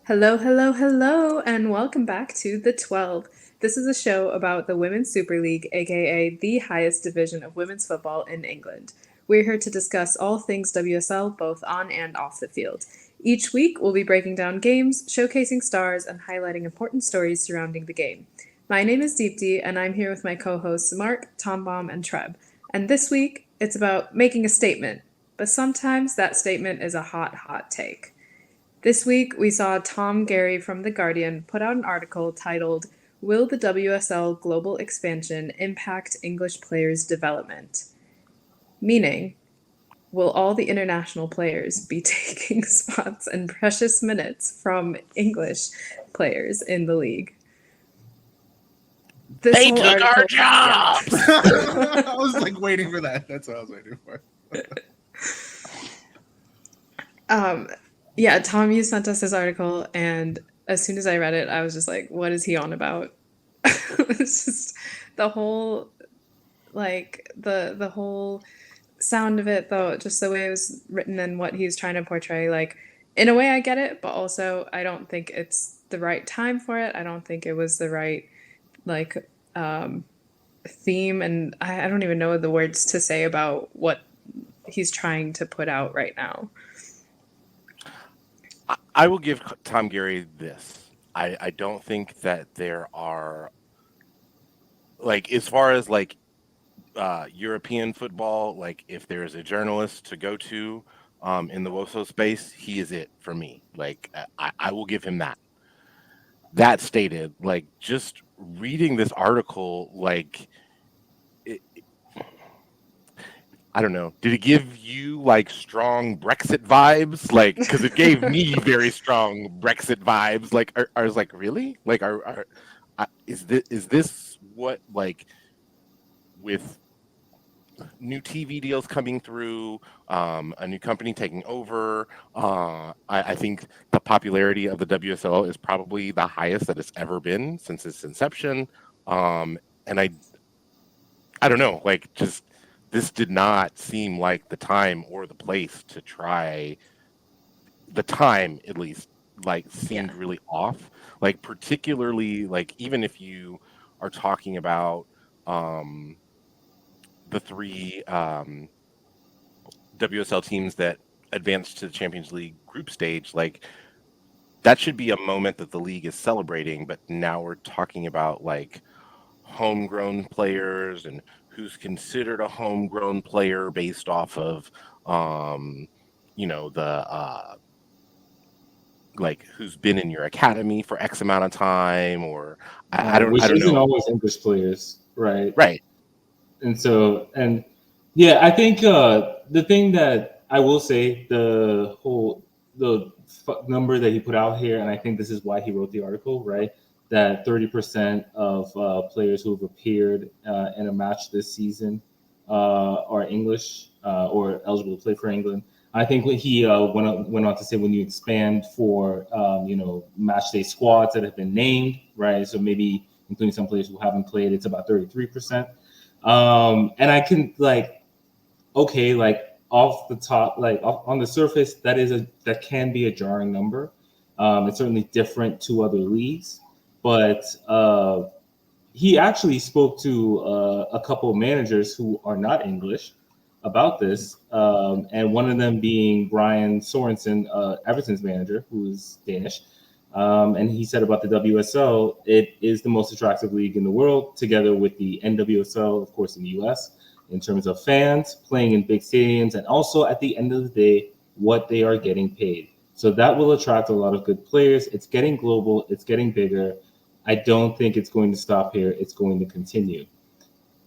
Hello, hello, hello, and welcome back to The 12. This is a show about the Women's Super League, aka the highest division of women's football in England. We're here to discuss all things WSL, both on and off the field. Each week, we'll be breaking down games, showcasing stars, and highlighting important stories surrounding the game. My name is Deepti, and I'm here with my co hosts Mark, Tombaum, and Treb. And this week, it's about making a statement, but sometimes that statement is a hot, hot take. This week, we saw Tom Gary from The Guardian put out an article titled, Will the WSL Global Expansion Impact English Players' Development? Meaning, will all the international players be taking spots and precious minutes from English players in the league? This They whole took our article, yeah. jobs. I was like waiting for that. That's what I was waiting for. Yeah, Tom, you sent us this article, and as soon as I read it, I was just like, what is he on about? It's just the whole the whole sound of it, though, just the way it was written and what he's trying to portray, like, in a way I get it, but also I don't think it's the right time for it. I don't think it was the right like theme, and I don't even know the words to say about what he's trying to put out right now. I will give Tom Gary this. I don't think that there are, like, as far as like European football, like if there is a journalist to go to in the WOSO space, he is it for me. Like I will give him that. That stated, like just reading this article, like it, I don't know. Did it give you like strong Brexit vibes? Like, because it gave me very strong Brexit vibes. Like, I was like, really? Like, is this what, like, with new TV deals coming through, a new company taking over? I think the popularity of the WSL is probably the highest that it's ever been since its inception. And I don't know, like just this did not seem like the time or the place to try. The time, at least, like Yeah. seemed really off. Like particularly, like even if you are talking about um, the three WSL teams that advanced to the Champions League group stage, like that should be a moment that the league is celebrating. But now we're talking about like homegrown players and who's considered a homegrown player based off of um the like who's been in your academy for X amount of time, or I Which don't isn't know. always English players, right? Right. And yeah, I think the thing that I will say, the number that he put out here, and I think this is why he wrote the article, right? That 30% of players who have appeared in a match this season are English or eligible to play for England. I think when he went on to say when you expand for match day squads that have been named, right? So maybe including some players who haven't played, it's about 33%. And I can okay, like off the top, on the surface, that can be a jarring number. It's certainly different to other leagues, but he actually spoke to a couple of managers who are not English about this, and one of them being Brian Sorensen, Everton's manager, who's Danish. And he said about the WSL, it is the most attractive league in the world, together with the NWSL, of course, in the US, in terms of fans playing in big stadiums, and also at the end of the day, what they are getting paid. So that will attract a lot of good players. It's getting global, it's getting bigger. I don't think it's going to stop here. It's going to continue.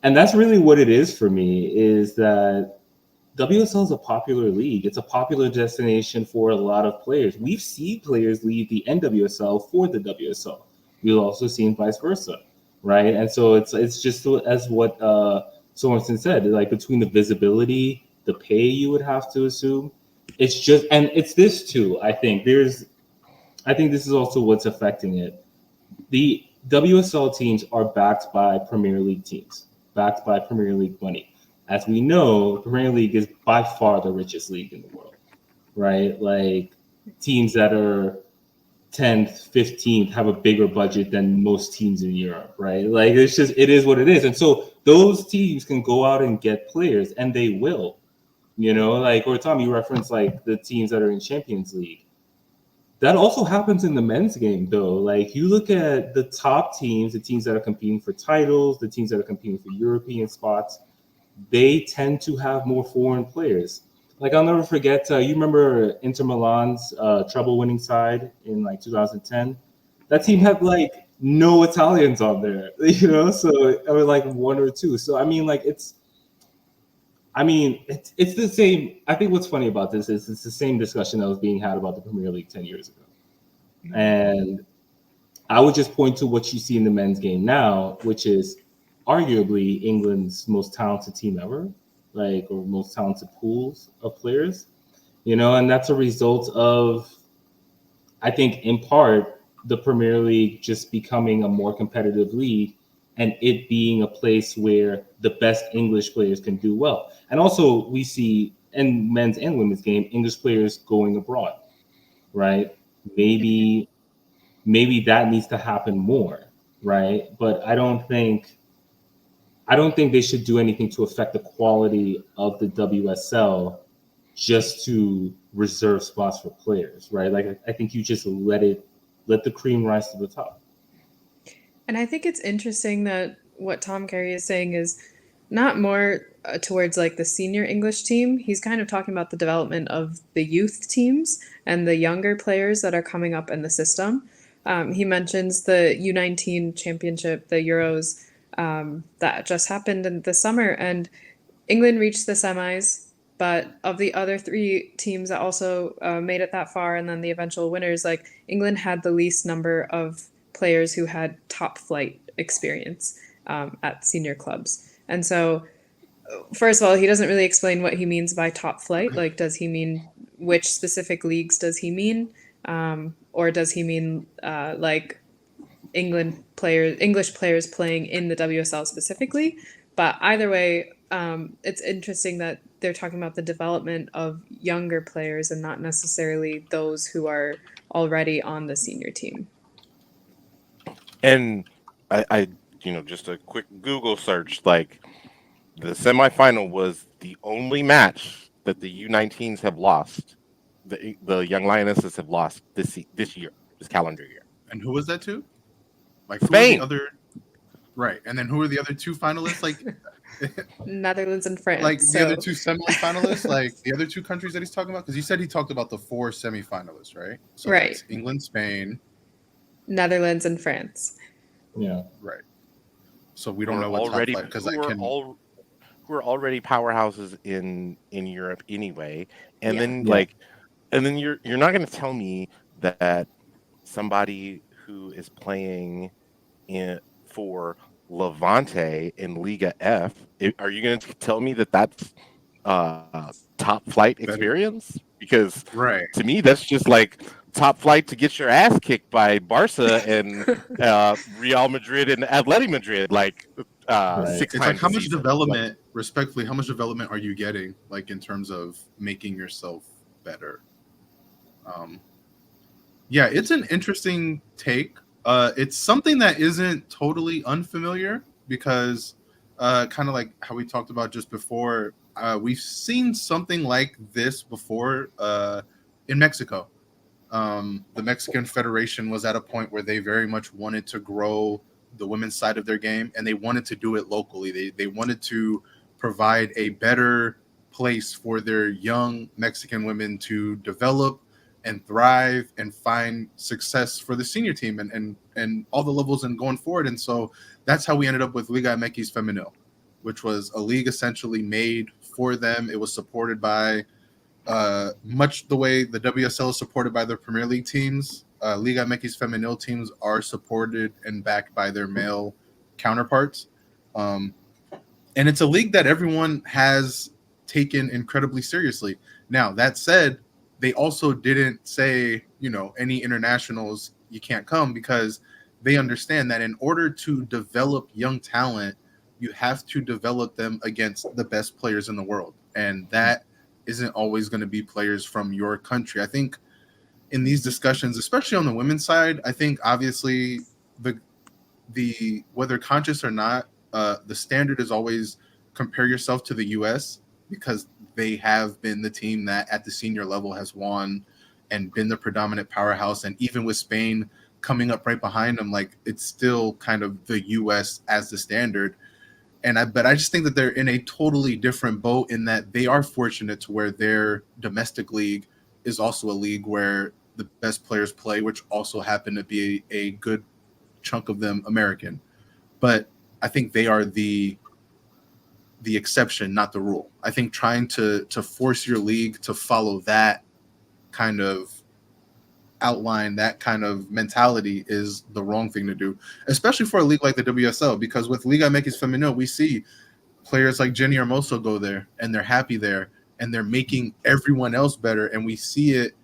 And that's really what it is for me, is that WSL is a popular league. It's a popular destination for a lot of players. We've seen players leave the NWSL for the WSL. We've also seen vice versa, right? And so it's just as what Sorensen said, like between the visibility, the pay you would have to assume, it's just, and it's this too. I think this is also what's affecting it. The WSL teams are backed by Premier League teams, backed by Premier League money. As we know, Premier League is by far the richest league in the world, right? Like teams that are 10th, 15th have a bigger budget than most teams in Europe, right? Like it's just it is what it is. And so those teams can go out and get players, and they will. Like or Tom, you referenced like the teams that are in Champions League. That also happens in the men's game, though. Like you look at the top teams, the teams that are competing for titles, the teams that are competing for European spots, they tend to have more foreign players. Like I'll never forget. You remember Inter Milan's treble-winning side in like 2010? That team had like no Italians on there, so or like one or two. So I mean, like it's the same. I think what's funny about this is it's the same discussion that was being had about the Premier League 10 years ago. And I would just point to what you see in the men's game now, which is arguably England's most talented team ever, like, or most talented pools of players, and that's a result of, I think, in part, the Premier League just becoming a more competitive league and it being a place where the best English players can do well. And also we see in men's and women's game, English players going abroad, right? Maybe that needs to happen more, right? But I don't think they should do anything to affect the quality of the WSL just to reserve spots for players, right? Like I think you just let the cream rise to the top. And I think it's interesting that what Tom Carey is saying is not more towards like the senior English team. He's kind of talking about the development of the youth teams and the younger players that are coming up in the system. He mentions the U19 championship, the Euros, that just happened in the summer, and England reached the semis. But of the other three teams that also made it that far, and then the eventual winners, like England had the least number of players who had top flight experience at senior clubs. And so, first of all, he doesn't really explain what he means by top flight. Like, does he mean which specific leagues does he mean? Or does he mean like English players playing in the WSL specifically? But either way, it's interesting that they're talking about the development of younger players and not necessarily those who are already on the senior team. And I just a quick Google search, like the semifinal was the only match that the U19s have lost. The Young Lionesses have lost this year, this calendar year. And who was that to? Like Spain. Who are the other? Right, and then who are the other two finalists? Like Netherlands and France. Like the other two semifinalists, like the other two countries that he's talking about, because you said he talked about the 4 semifinalists, right? So right. That's England, Spain, Netherlands, and France. Yeah, right. So we don't know what top flight, because who are already powerhouses in Europe anyway, and then you're not going to tell me that somebody who is playing for Levante in Liga F, are you going to tell me that that's top flight experience? Because to me, that's just like top flight to get your ass kicked by Barca and Real Madrid and Atleti Madrid, like right. 6 it's times. Like how much development, respectfully, how much development are you getting, like in terms of making yourself better? Yeah, it's an interesting take. It's something that isn't totally unfamiliar because kind of like how we talked about just before, we've seen something like this before in Mexico. The Mexican Federation was at a point where they very much wanted to grow the women's side of their game, and they wanted to do it locally. They wanted to provide a better place for their young Mexican women to develop and thrive and find success for the senior team and all the levels and going forward. And so that's how we ended up with Liga MX Femenil, which was a league essentially made for them. It was supported by much the way the WSL is supported by their Premier League teams. Liga MX Femenil teams are supported and backed by their male counterparts. And it's a league that everyone has taken incredibly seriously. Now, that said, they also didn't say, any internationals, you can't come, because they understand that in order to develop young talent, you have to develop them against the best players in the world. And that isn't always going to be players from your country. I think in these discussions, especially on the women's side, I think obviously the whether conscious or not, the standard is always compare yourself to the U.S. because they have been the team that at the senior level has won and been the predominant powerhouse. And even with Spain coming up right behind them, like it's still kind of the U.S. as the standard. But I just think that they're in a totally different boat in that they are fortunate to where their domestic league is also a league where the best players play, which also happen to be a good chunk of them American. But I think they are the exception, not the rule. I think trying to force your league to follow that kind of outline, that kind of mentality is the wrong thing to do, especially for a league like the WSL, because with Liga MX Femenil, we see players like Jenny Hermoso go there and they're happy there and they're making everyone else better. And we see it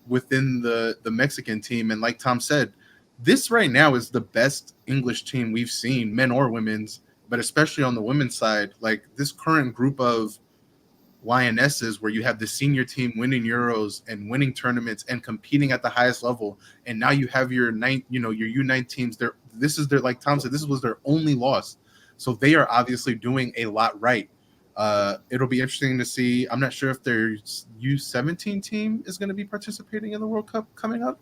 within the Mexican team. And like Tom said, this right now is the best English team we've seen, men or women's, but especially on the women's side. Like this current group of Lionesses, where you have the senior team winning Euros and winning tournaments and competing at the highest level, and now you have your your U9 teams. This is their, like Tom said, this was their only loss, so they are obviously doing a lot right. It'll be interesting to see. I'm not sure if their U17 team is going to be participating in the World Cup coming up,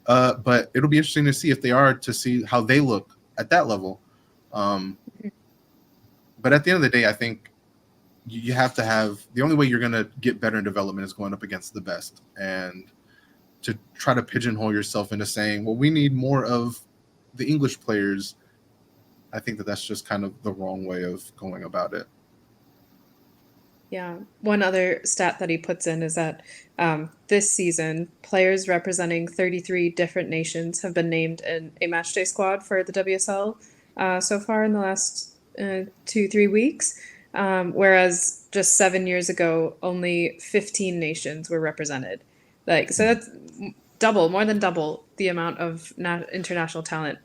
but it'll be interesting to see if they are, to see how they look at that level. But at the end of the day, I think you have to have, the only way you're going to get better in development is going up against the best. And to try to pigeonhole yourself into saying, well, we need more of the English players, I think that that's just kind of the wrong way of going about it. Yeah. One other stat that he puts in is that this season, players representing 33 different nations have been named in a matchday squad for the WSL so far in the last 2-3 weeks. Whereas just 7 years ago, only 15 nations were represented. So that's more than double the amount of international talent,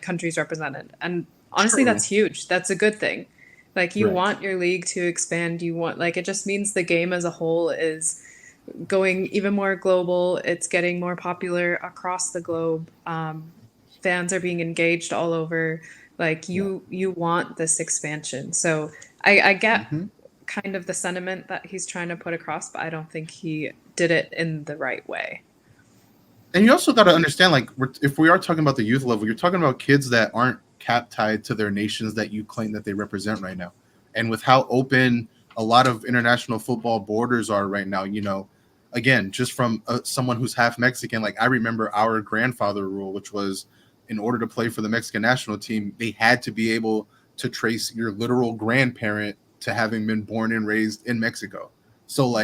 countries represented. And honestly, True. that's huge. That's a good thing. You Right. want your league to expand. You want, it just means the game as a whole is going even more global. It's getting more popular across the globe. Fans are being engaged all over. You want this expansion. So I get kind of the sentiment that he's trying to put across, but I don't think he did it in the right way. And you also got to understand, if we are talking about the youth level, you're talking about kids that aren't cap tied to their nations that you claim that they represent right now. And with how open a lot of international football borders are right now, again, just from someone who's half Mexican, I remember our grandfather rule, which was in order to play for the Mexican national team, they had to be able to trace your literal grandparent to having been born and raised in Mexico. So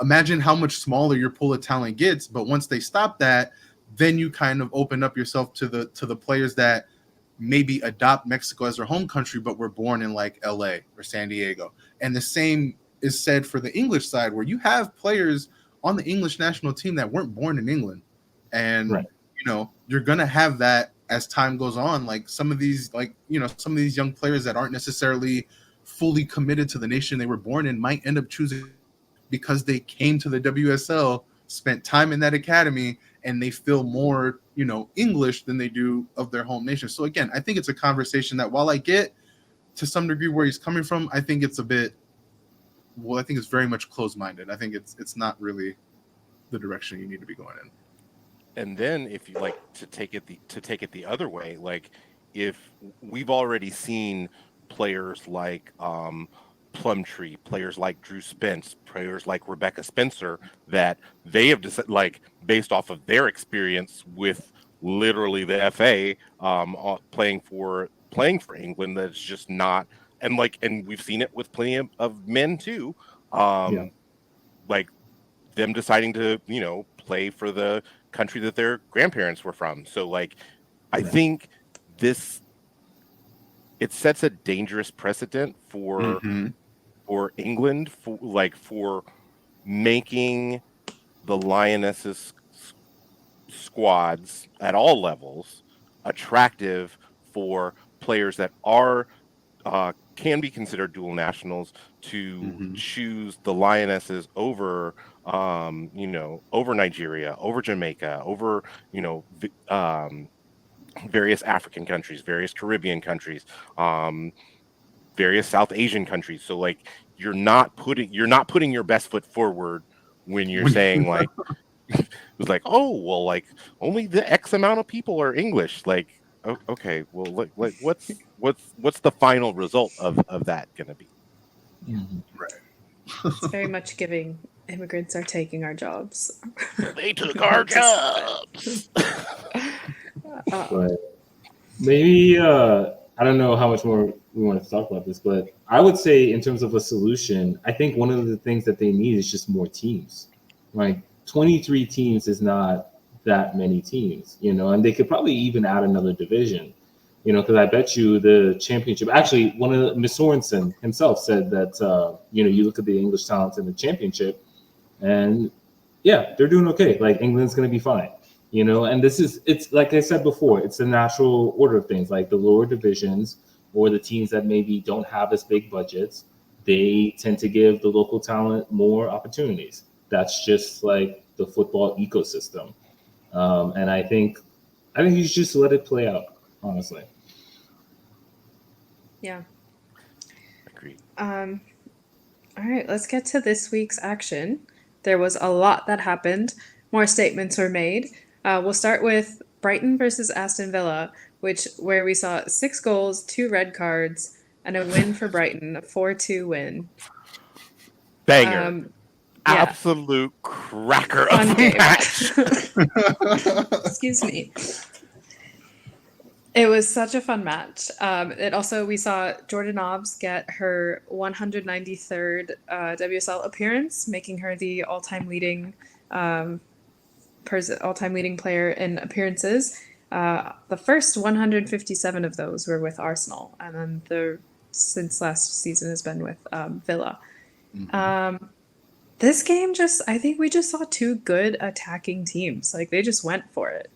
imagine how much smaller your pool of talent gets. But once they stop that, then you kind of open up yourself to the players that maybe adopt Mexico as their home country, but were born in LA or San Diego. And the same is said for the English side, where you have players on the English national team that weren't born in England. And, right. You're going to have that as time goes on. Some of these young players that aren't necessarily fully committed to the nation they were born in might end up choosing because they came to the WSL, spent time in that academy, and they feel more, English than they do of their home nation. So again, I think it's a conversation that, while I get to some degree where he's coming from, I think it's very much closed-minded. I think it's not really the direction you need to be going in. And then if you to take it the other way, if we've already seen players like Plumtree, players like Drew Spence, players like Rebecca Spencer, that they have decided, based off of their experience with literally the FA, playing for England, that's just not, and we've seen it with plenty of men too, them deciding to play for the country that their grandparents were from. So I think it sets a dangerous precedent for England, for making the Lionesses squads at all levels attractive for players that are can be considered dual nationals to choose the Lionesses over over Nigeria, over Jamaica, over, various African countries, various Caribbean countries, um, various South Asian countries. So like you're not putting your best foot forward when you're When- saying like it was like, oh well, like only the X amount of people are English. Like, okay, well, like what's the final result of that gonna be? Mhm. It's very much giving immigrants are taking our jobs. They took our Note to self. jobs. Um, But maybe I don't know how much more we want to talk about this, but I would say in terms of a solution, I think one of the things that they need is just more teams. Like 23 teams is not that many teams, and they could probably even add another division, because I bet you the championship. Actually, one of Miss Sorensen himself said that you look at the English talents in the championship, and yeah, they're doing okay. Like England's going to be fine, And it's like I said before, it's the natural order of things. Like the lower divisions or the teams that maybe don't have as big budgets, they tend to give the local talent more opportunities. That's just like the football ecosystem, and I think you should just let it play out. Honestly, yeah. Agreed. Um, all right, let's get to this week's action. There was a lot that happened. More statements were made. We'll start with Brighton versus Aston Villa, where we saw 6 goals, 2 red cards, and a win for Brighton, a 4-2 win. Banger. Yeah, Absolute cracker of fun a game. match. Excuse me. It was such a fun match. It also we saw Jordan Nobbs get her 193rd WSL appearance, making her the um, all-time leading player in appearances. The first 157 of those were with Arsenal, and then since last season has been with Villa. Um, this game I think we just saw 2 good attacking teams. Like they just went for it.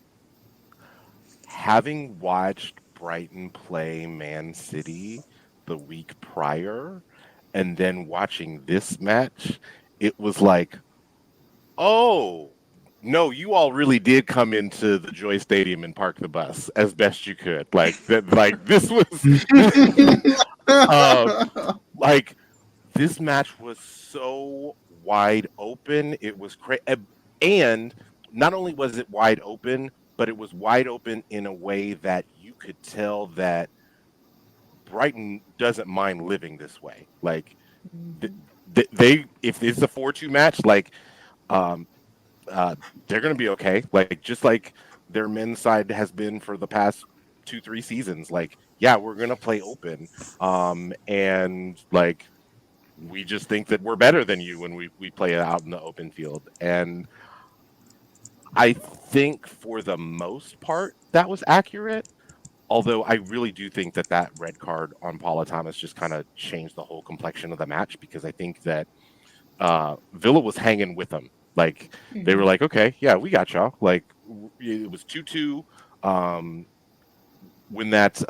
Having watched Brighton play Man City the week prior and then watching this match, it was like, oh, no, you all really did come into the Joy Stadium and park the bus as best you could. Like that, like this was uh, like this match was so wide open. It was crazy, and not only was it wide open, but it was wide open in a way that you could tell that Brighton doesn't mind living this way. Like th- Mhm. they, if it's a 4-2 match, like um, uh, they're going to be okay. Like just like their men's side has been for the past 2-3 seasons. Like yeah, we're going to play open, and like we just think that we're better than you when we play it out in the open field. And I think for the most part that was accurate. Although I really do think that that red card on Paula Thomas just kind of changed the whole complexion of the match, because I think that Villa was hanging with them. Like they were Mhm. like, okay, yeah, we got y'all. Like it was 2-2. Um, when that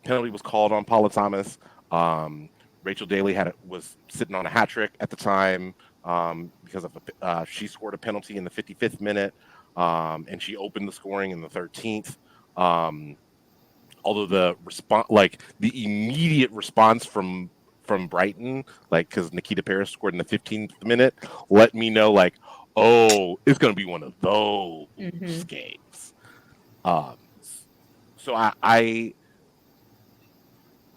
penalty was called on Paula Thomas, um, Rachel Daly was sitting on a hat trick at the time, because of she scored a penalty in the 55th minute, and she opened the scoring in the 13th. Um, Although the response, like the immediate response from Brighton, like because Nikita Paris scored in the 15th minute, let me know like, oh, it's gonna be one of those Mhm. games. Um, so I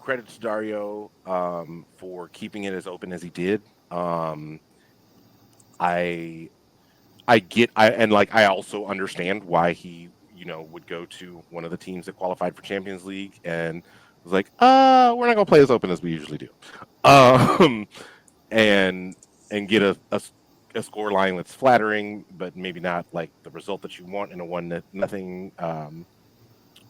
credit to Dario for keeping it as open as he did. Um, I and like I also understand why he would go to one of the teams that qualified for Champions League and was like, we're not gonna play as open as we usually do, um, and get a score line that's flattering, but maybe not like the result that you want in a 1-0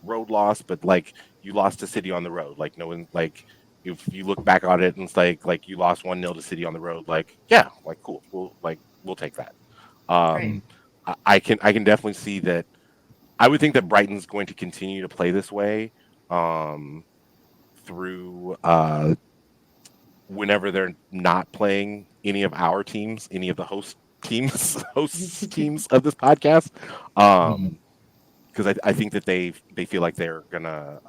road loss. But like you lost to City on the road, like no one like. If you look back on it and it's like you lost 1-0 to City on the road, like yeah, like cool, we'll take that. Right. Um, I can definitely see that. I would think that Brighton's going to continue to play this way um, through whenever they're not playing any of our teams, any of the host hosts teams of this podcast, because I think that they feel like they're gonna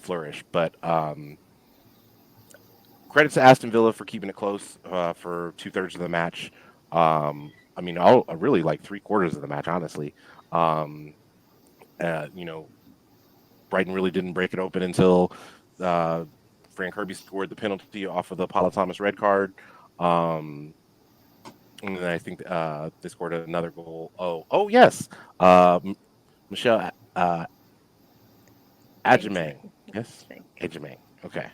flourish. But credit to Aston Villa for keeping it close for 2/3 of the match. I mean, really like 3/4 of the match, honestly. You know, Brighton really didn't break it open until Fran Kirby scored the penalty off of the Paula Thomas red card. And then I think they scored another goal. Oh yes, Michelle Ajimang. Yes, Ajimang. Okay.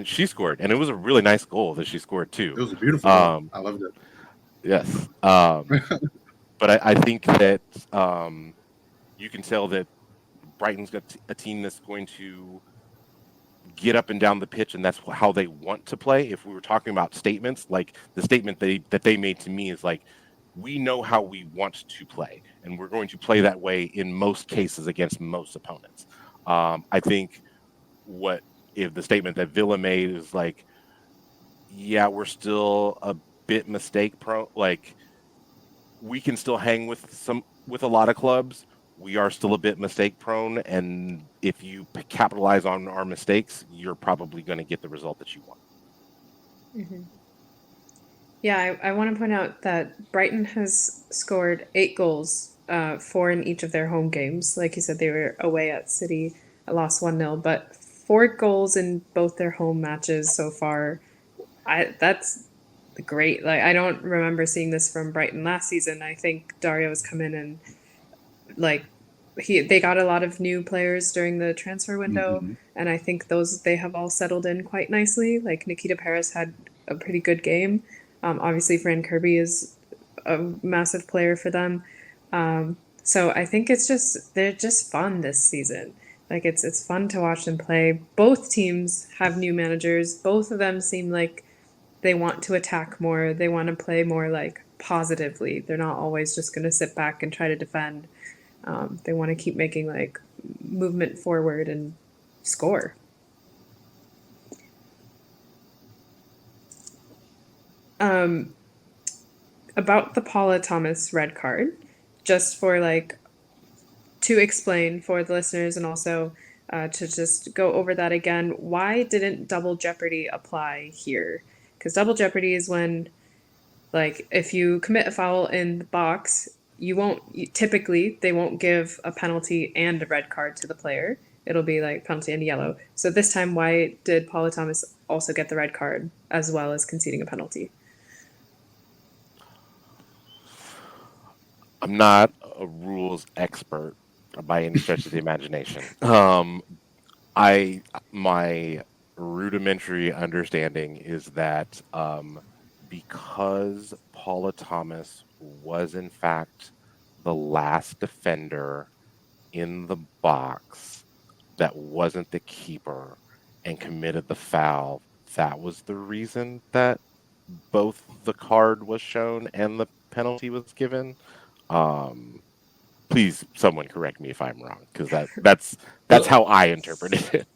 She scored, and it was a really nice goal that she scored too. It was a beautiful goal. I loved it. Yes. But I think that you can tell that Brighton's got a team that's going to get up and down the pitch, and that's how they want to play. If we were talking about statements, like the statement that they made to me is like, we know how we want to play, and we're going to play that way in most cases against most opponents. I think if the statement that Villa made is like, yeah, we're still a bit mistake prone, like we can still hang with a lot of clubs. We are still a bit mistake prone, and if you capitalize on our mistakes, you're probably going to get the result that you want. Mm-hmm. Yeah, I want to point out that Brighton has scored 8 goals, 4 in each of their home games. Like you said, they were away at City, lost 1-0, but 4 goals in both their home matches so far. That's great. Like, I don't remember seeing this from Brighton last season. I think Dario's come in and like they got a lot of new players during the transfer window, and I think they have all settled in quite nicely. Like Nikita Paris had a pretty good game. Obviously, Fran Kirby is a massive player for them. So I think they're just fun this season. Like it's fun to watch them play. Both teams have new managers. Both of them seem like they want to attack more. They want to play more like positively. They're not always just going to sit back and try to defend. They want to keep making like movement forward and score. About the Paula Thomas red card, just for like to explain for the listeners and also to just go over that again. Why didn't double jeopardy apply here? Because double jeopardy is when, like, if you commit a foul in the box, typically they won't give a penalty and a red card to the player. It'll be like penalty and yellow. So this time, why did Paula Thomas also get the red card as well as conceding a penalty? I'm not a rules expert by any stretch of the imagination. My rudimentary understanding is that because Paula Thomas was in fact the last defender in the box that wasn't the keeper and committed the foul, that was the reason that both the card was shown and the penalty was given. Please, someone correct me if I'm wrong, because that's how I interpreted it.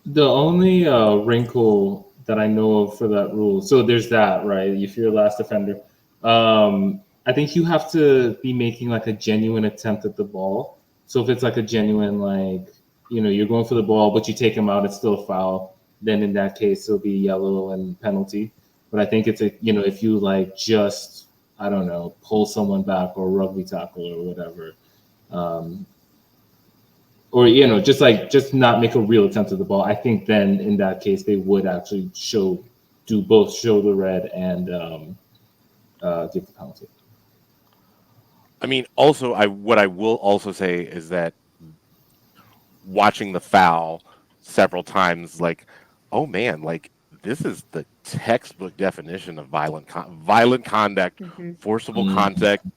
The only wrinkle that I know of for that rule, so there's that, right? If you're a last defender, I think you have to be making like a genuine attempt at the ball. So if it's like a genuine, like, you're going for the ball, but you take him out, it's still a foul. Then in that case, it'll be yellow and penalty. But I think it's if you like just, I don't know, pull someone back or rugby tackle or whatever. Or just not make a real attempt at the ball. I think then in that case they would actually show the red and give the penalty. I mean, also, what I will also say is that watching the foul several times, like, oh man, like this is the textbook definition of violent conduct, forcible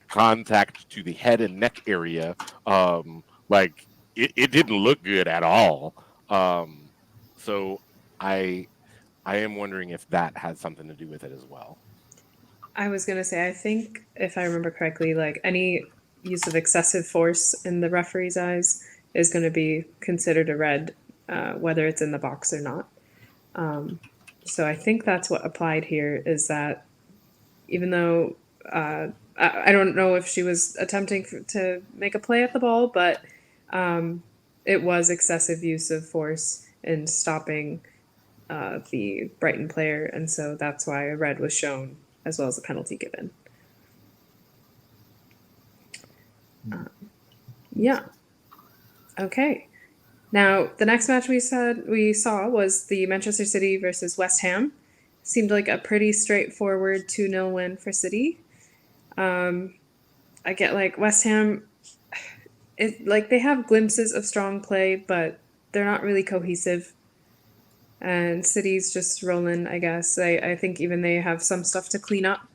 contact to the head and neck area. Like it didn't look good at all. So I am wondering if that has something to do with it as well. I was going to say, I think if I remember correctly, like any use of excessive force in the referee's eyes is going to be considered a red, whether it's in the box or not. So I think that's what applied here is that even though I don't know if she was attempting to make a play at the ball, but it was excessive use of force in stopping the Brighton player, and so that's why a red was shown as well as a penalty given. Yeah. Okay. Now the next match we saw was the Manchester City versus West Ham. Seemed like a pretty straightforward 2-0 win for City. I get like West Ham. Like they have glimpses of strong play, but they're not really cohesive. And City's just rolling, I guess. I think even they have some stuff to clean up.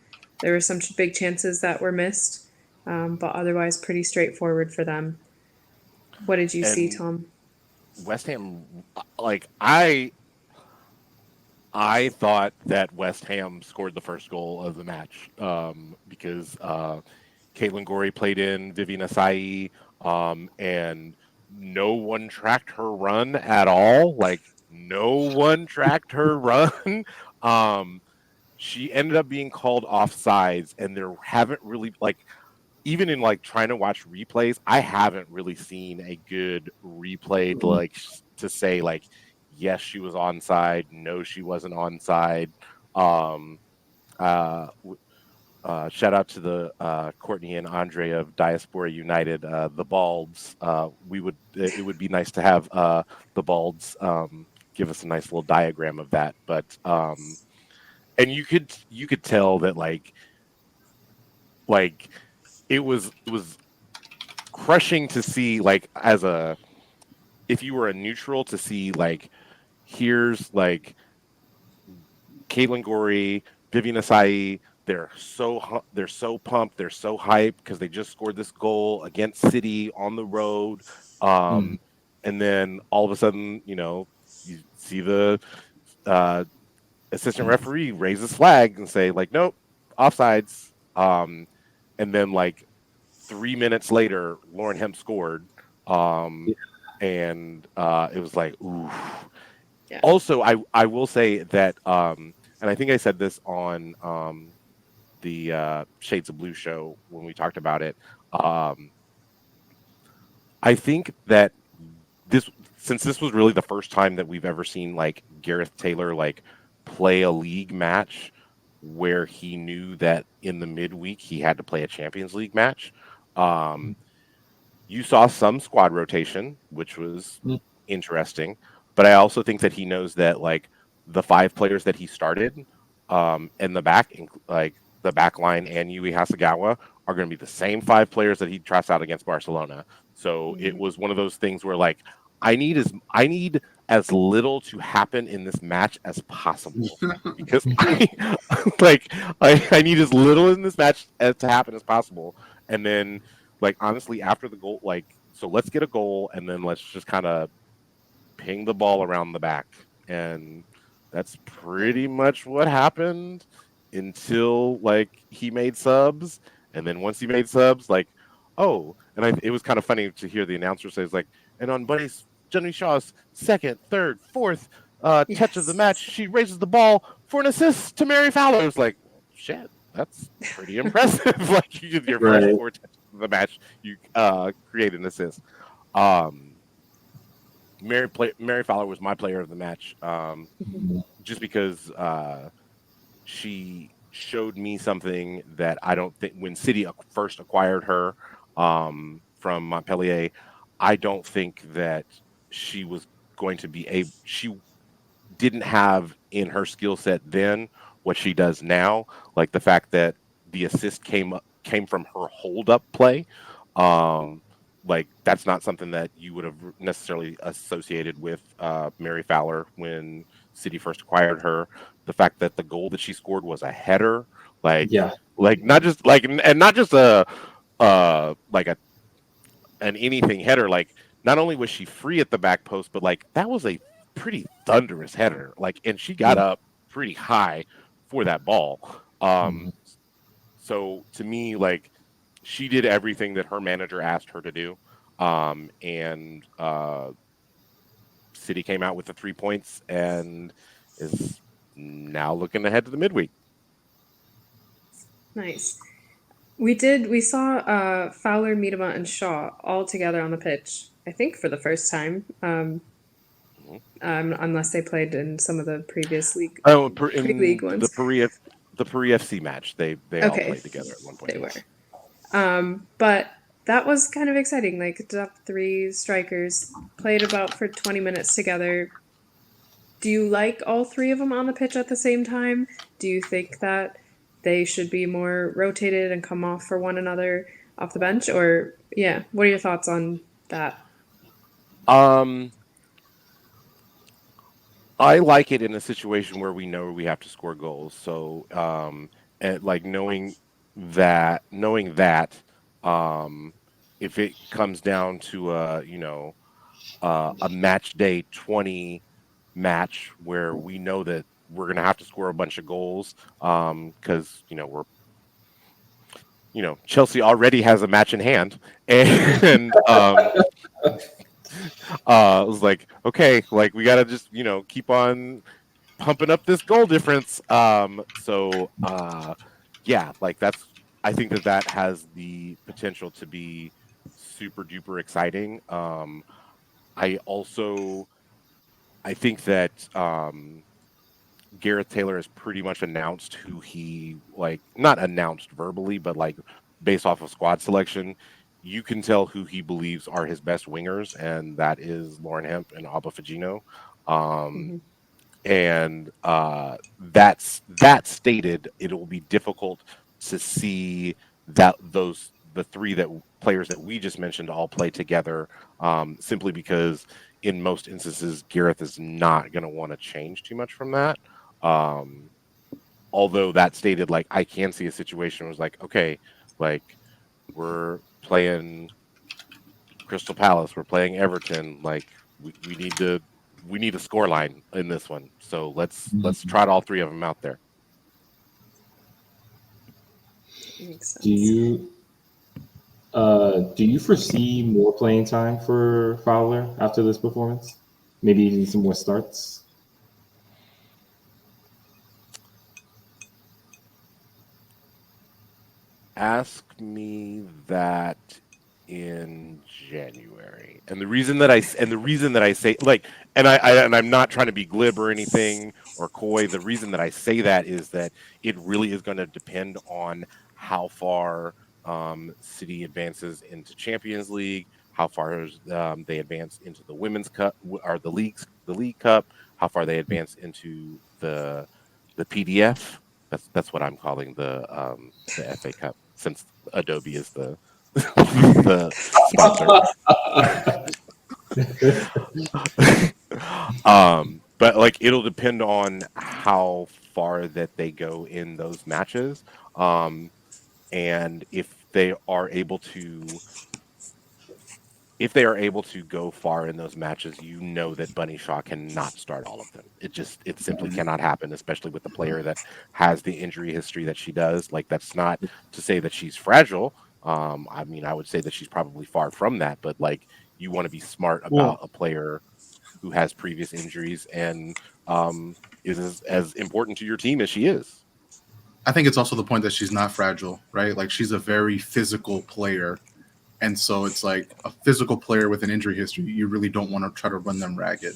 There were some big chances that were missed, but otherwise pretty straightforward for them. What did you see, And Tom? West Ham, like I thought that West Ham scored the first goal of the match because Caitlin Gorey played in Vivian Asai, and no one tracked her run at all. Like no one tracked her run. She ended up being called offsides, and there haven't really like even in like trying to watch replays, I haven't really seen a good replay to like to say like yes she was onside, no she wasn't onside. Um, uh, Shout out to the Courtney and Andre of Diaspora United, the Balds. It would be nice to have the Balds give us a nice little diagram of that, but and you could tell that like it was crushing to see like as a if you were a neutral to see like here's like Caitlin Gorey, Vivian Asai, they're so pumped, they're so hyped because they just scored this goal against City on the road, Mm. and then all of a sudden you see the uh, assistant referee raise his flag and say like nope offsides, and then like 3 minutes later, Lauren Hemp scored, um, Yeah. and it was like, ooh. Yeah. Also, I will say that, and I think I said this on the Shades of Blue show when we talked about it. Um, I think that this, since this was really the first time that we've ever seen like Gareth Taylor like play a league match where he knew that in the midweek he had to play a Champions League match. Um, you saw some squad rotation, which was Mm. interesting, but I also think that he knows that like the five players that he started in the back, like the back line and Yui Hasagawa, are going to be the same five players that he trusts out against Barcelona. So it was one of those things where like I need as little to happen in this match as possible because I like I need as little in this match as to happen as possible, and then like honestly after the goal like so let's get a goal and then let's just kind of ping the ball around the back, and that's pretty much what happened until like he made subs, and then once he made subs like it was kind of funny to hear the announcer say it's like and on Buddy's Jenny Shaw's second third fourth touch of the match Yes. she raises the ball for an assist to Mary Fowler. It was like shit, that's pretty impressive. Like you did your first Right. four touches of the match, you create an assist. um Mary Fowler was my player of the match, just because she showed me something that I don't think when City first acquired her from Montpellier, I don't think that she was going to be a she didn't have in her skill set then what she does now, like the fact that the assist came from her hold up play. Um, like that's not something that you would have necessarily associated with Mary Fowler when City first acquired her. The fact that the goal that she scored was a header, Yeah. like not just like and not just a like an anything header. Like not only was she free at the back post, but like that was a pretty thunderous header. Like and she got Yeah. up pretty high for that ball. Um, Mhm. so to me, like she did everything that her manager asked her to do. And City came out with the 3 points and is now looking ahead to the midweek. Nice. We saw Fowler, Miedema, and Shaw all together on the pitch, I think for the first time. Unless they played in some of the previous league pre-league In ones. the Paris FC match, they all played together at one point. They were. But that was kind of exciting. Like top three strikers played about for 20 minutes together. Do you like all three of them on the pitch at the same time? Do you think that they should be more rotated and come off for one another off the bench? Or yeah, what are your thoughts on that? I like it in a situation where we know we have to score goals. So, and like knowing that, if it comes down to a match day 20 match where we know that we're gonna have to score a bunch of goals, because Chelsea already has a match in hand, and it was like, okay, like we gotta just keep on pumping up this goal difference. Yeah, like I think that has the potential to be super duper exciting. I think that Gareth Taylor has pretty much announced who he, like, not announced verbally, but like based off of squad selection, you can tell who he believes are his best wingers, and that is Lauren Hemp and Abba Fagino. And that stated, it will be difficult to see that the three players that we just mentioned all play together, simply because in most instances Gareth is not going to want to change too much from that. Although that stated, like, I can see a situation where it was like, okay, like we're playing Crystal Palace, we're playing Everton, like we need a score line in this one. So let's trot all three of them out there. Makes sense. Do you foresee more playing time for Fowler after this performance? Maybe even some more starts? Ask me that in January. And the reason that I say, like, and I'm not trying to be glib or anything or coy. The reason that I say that is that it really is going to depend on how far City advances into Champions League, how far they advance into the Women's Cup or the League Cup, how far they advance into the PDF. That's what I'm calling the FA Cup, since Adobe is the the sponsor. But like it'll depend on how far that they go in those matches, and if they are able to go far in those matches, that Bunny Shaw cannot start all of them. It simply cannot happen, especially with the player that has the injury history that she does. Like, that's not to say that she's fragile. I mean, I would say that she's probably far from that, but like, you want to be smart about a player who has previous injuries and is as important to your team as she is. I think it's also the point that she's not fragile, right? Like, she's a very physical player. And so it's like a physical player with an injury history, you really don't want to try to run them ragged.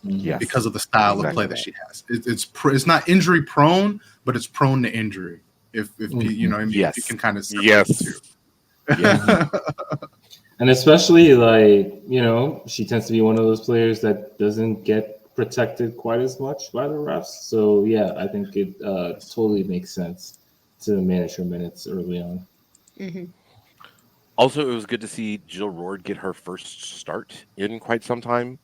Yes, because of the style of play that she has. It's not injury prone, but it's prone to injury. If you know what I mean, yes, you can kind of yes. Yeah. And especially, like, she tends to be one of those players that doesn't get protected quite as much by the refs. So yeah, I think it totally makes sense to manage her minutes early on. Mm-hmm. Also, it was good to see Jill Roord get her first start in quite some time.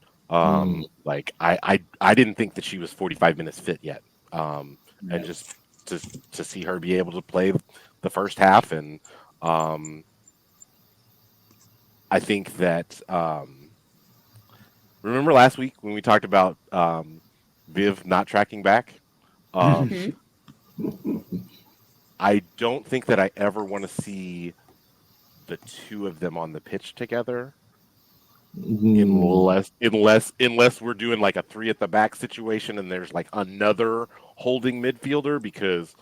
Like I didn't think that she was 45 minutes fit yet. And just to see her be able to play the first half, and I think that remember last week when we talked about Viv not tracking back? I don't think that I ever want to see the two of them on the pitch together, unless we're doing like a three at the back situation and there's like another holding midfielder because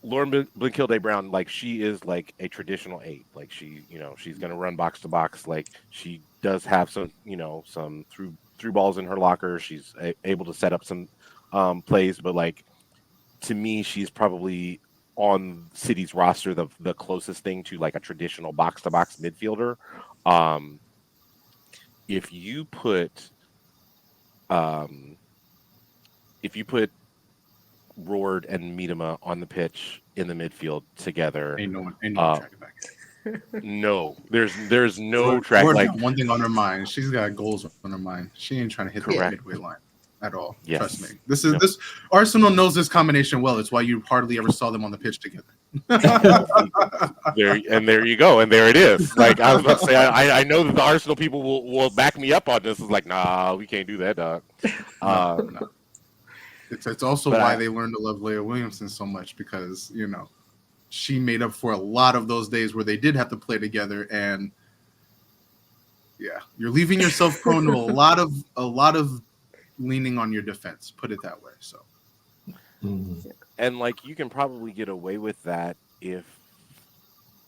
Lauren Blinkilde Brown, like she is like a traditional 8. Like she, she's gonna run box to box. Like she does have some, some through balls in her locker. She's able to set up some plays, but like to me, she's probably on City's roster the closest thing to like a traditional box to box midfielder. If you put Roard and Miedema on the pitch in the midfield together, Ain't no one tracking back. no, there's no track. Roard Like got one thing on her mind. She's got goals on her mind. She ain't trying to hit the Correct. midway line at all. Yes. Trust me. This Arsenal knows this combination well. It's why you hardly ever saw them on the pitch together. there you go, and there it is. Like I was about to say, I know that the Arsenal people will back me up on this. It's like, nah, we can't do that, dog. No. It's also why they learned to love Leah Williamson so much, because she made up for a lot of those days where they did have to play together, and you're leaving yourself prone to a lot of leaning on your defense. Put it that way. So, and like you can probably get away with that if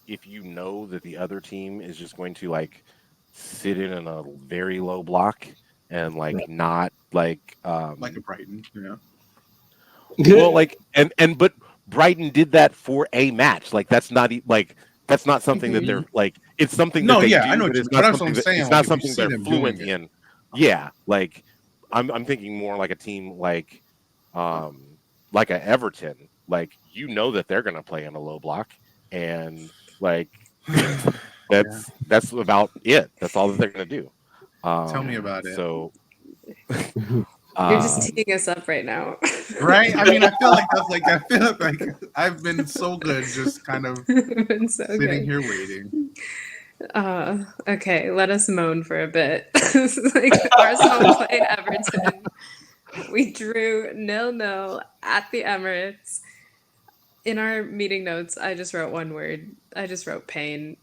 you know that the other team is just going to like sit in a very low block and like not like a Brighton, Well, like but Brighton did that for a match. Like that's not something that they're like. It's something that they do. I know. But it's not something they're fluent in. Yeah, like I'm thinking more like a team like a Everton. Like that they're gonna play in a low block, and like that's about it. That's all that they're gonna do. Tell me about it. So. You're just teeing us up right now. Right? I mean, I feel like I've been so good just kind of sitting here waiting. Okay, let us moan for a bit. Like Arsenal played Everton. We drew 0-0 at the Emirates. In our meeting notes, I just wrote one word. I just wrote pain.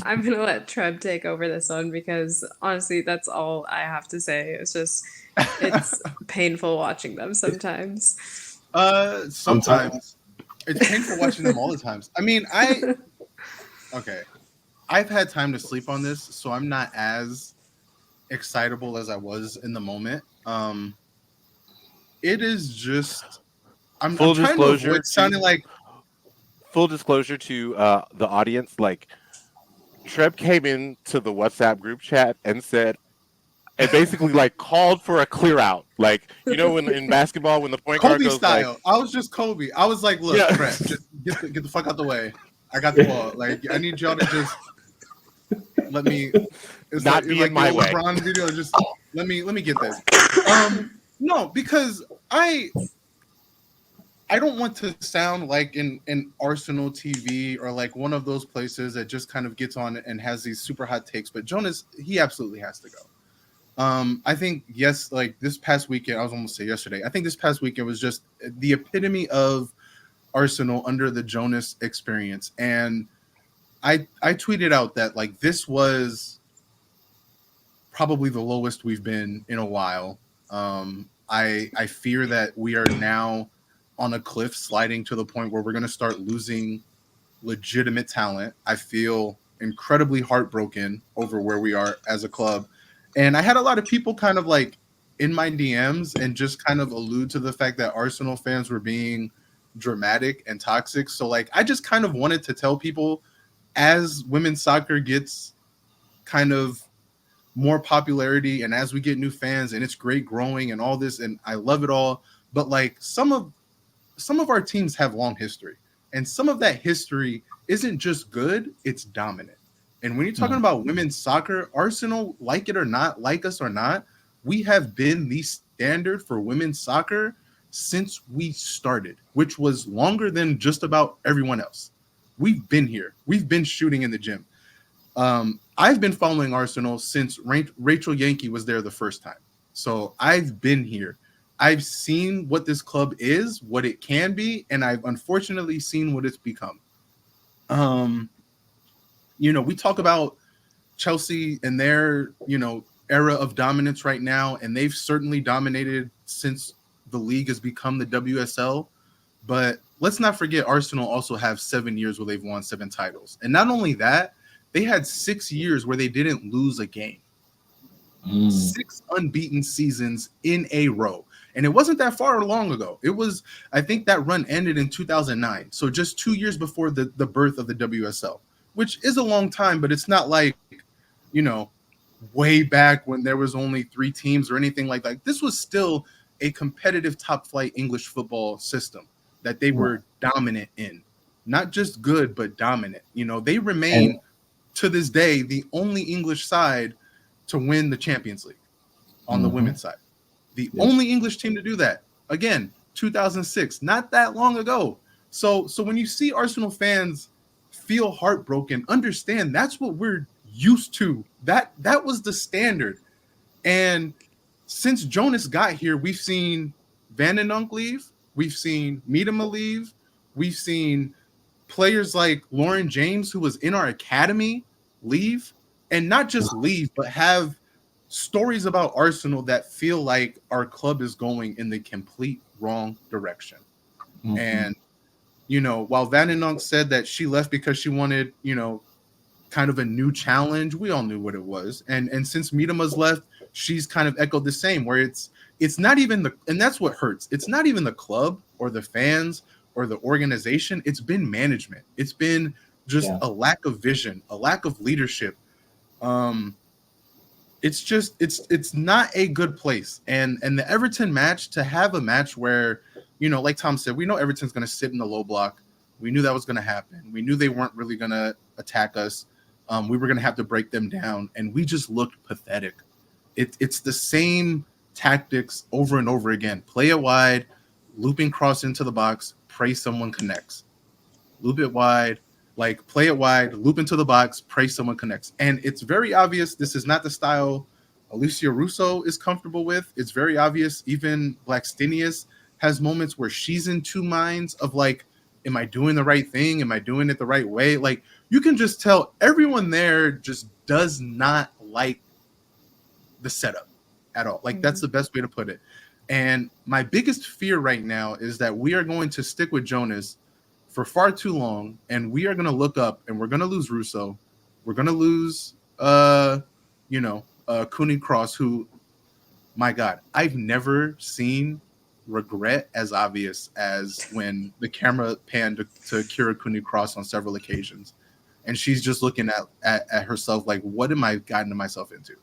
I'm gonna let Treb take over this one because honestly, that's all I have to say. It's painful watching them sometimes. Sometimes it's painful watching them all the times. I mean, I've had time to sleep on this, so I'm not as excitable as I was in the moment. It is just I'm trying to avoid sounding like. Full disclosure to the audience, like Treb came into the WhatsApp group chat and said, and basically like called for a clear out. Like, in basketball, when the point guard goes style. Like, I was just Kobe. I was like, look, Treb, just get the fuck out the way. I got the ball. Like, I need y'all to just let me. It's not be in my way. LeBron video. Just let me get this. No, because I don't want to sound like an Arsenal TV or like one of those places that just kind of gets on and has these super hot takes. But Jonas, he absolutely has to go. I think, yes, like this past weekend, I was almost say yesterday, I think this past weekend was just the epitome of Arsenal under the Jonas experience. And I tweeted out that like this was probably the lowest we've been in a while. I fear that we are now on a cliff sliding to the point where we're going to start losing legitimate talent. I feel incredibly heartbroken over where we are as a club. And I had a lot of people kind of like in my DMs and just kind of allude to the fact that Arsenal fans were being dramatic and toxic. So like, I just kind of wanted to tell people as women's soccer gets kind of more popularity and as we get new fans and it's great growing and all this, and I love it all. But like some of our teams have long history, and some of that history isn't just good, it's dominant. And when you're talking about women's soccer, Arsenal, like it or not, like us or not, we have been the standard for women's soccer since we started, which was longer than just about everyone else. We've been here. We've been shooting in the gym. I've been following Arsenal since Rachel Yankee was there the first time. So I've been here. I've seen what this club is, what it can be, and I've unfortunately seen what it's become. We talk about Chelsea and their, era of dominance right now, and they've certainly dominated since the league has become the WSL. But let's not forget, Arsenal also have 7 years where they've won 7 titles. And not only that, they had 6 years where they didn't lose a game. 6 unbeaten seasons in a row. And it wasn't that far long ago. It was, I think that run ended in 2009. So just 2 years before the birth of the WSL, which is a long time, but it's not like, you know, way back when there was only 3 teams or anything like that. This was still a competitive top flight English football system that they were dominant in. Not just good, but dominant. You know, they remain to this day the only English side to win the Champions League on the women's side. The only English team to do that. Again, 2006, not that long ago. So when you see Arsenal fans feel heartbroken, understand that's what we're used to. That was the standard. And since Jonas got here, we've seen Van den Donk leave. We've seen Miedema leave. We've seen players like Lauren James, who was in our academy, leave. And not just leave, but have stories about Arsenal that feel like our club is going in the complete wrong direction. And, you know, while Van den Donk said that she left because she wanted, you know, kind of a new challenge, we all knew what it was. And since Miedema's left, she's kind of echoed the same, where it's not even the, and that's what hurts. It's not even the club or the fans or the organization. It's been management. It's been just a lack of vision, a lack of leadership. It's just, it's not a good place. And the Everton match, to have a match where, you know, like Tom said, we know Everton's going to sit in the low block. We knew that was going to happen. We knew they weren't really going to attack us. We were going to have to break them down, and we just looked pathetic. It's the same tactics over and over again. Play it wide, looping cross into the box, pray someone connects. Loop it wide, like play it wide, loop into the box, pray someone connects. And it's very obvious this is not the style Alicia Russo is comfortable with. It's very obvious even Blackstenius has moments where she's in 2 minds of like, am I doing the right thing? Am I doing it the right way? Like, you can just tell everyone there just does not like the setup at all. Like, that's the best way to put it. And my biggest fear right now is that we are going to stick with Jonas for far too long, and we are going to look up and we're going to lose Russo. We're going to lose, Cooney Cross, who, my God, I've never seen regret as obvious as when the camera panned to Kira Cooney Cross on several occasions. And she's just looking at herself like, what am I gotten myself into?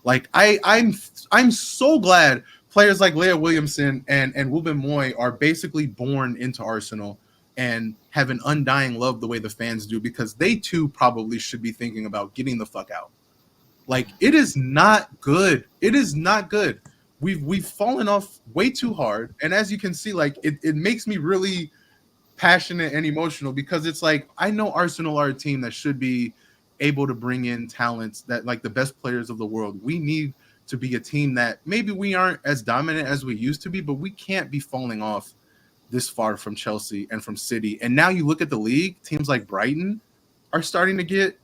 Like, I'm so glad players like Leah Williamson and Ruben Moy are basically born into Arsenal and have an undying love the way the fans do, because they too probably should be thinking about getting the fuck out. Like, it is not good. It is not good. We've fallen off way too hard. And as you can see, like, it makes me really passionate and emotional, because it's like, I know Arsenal are a team that should be able to bring in talents that, like, the best players of the world. We need to be a team that maybe we aren't as dominant as we used to be, but we can't be falling off this far from Chelsea and from City. And now you look at the league, teams like Brighton are starting to get,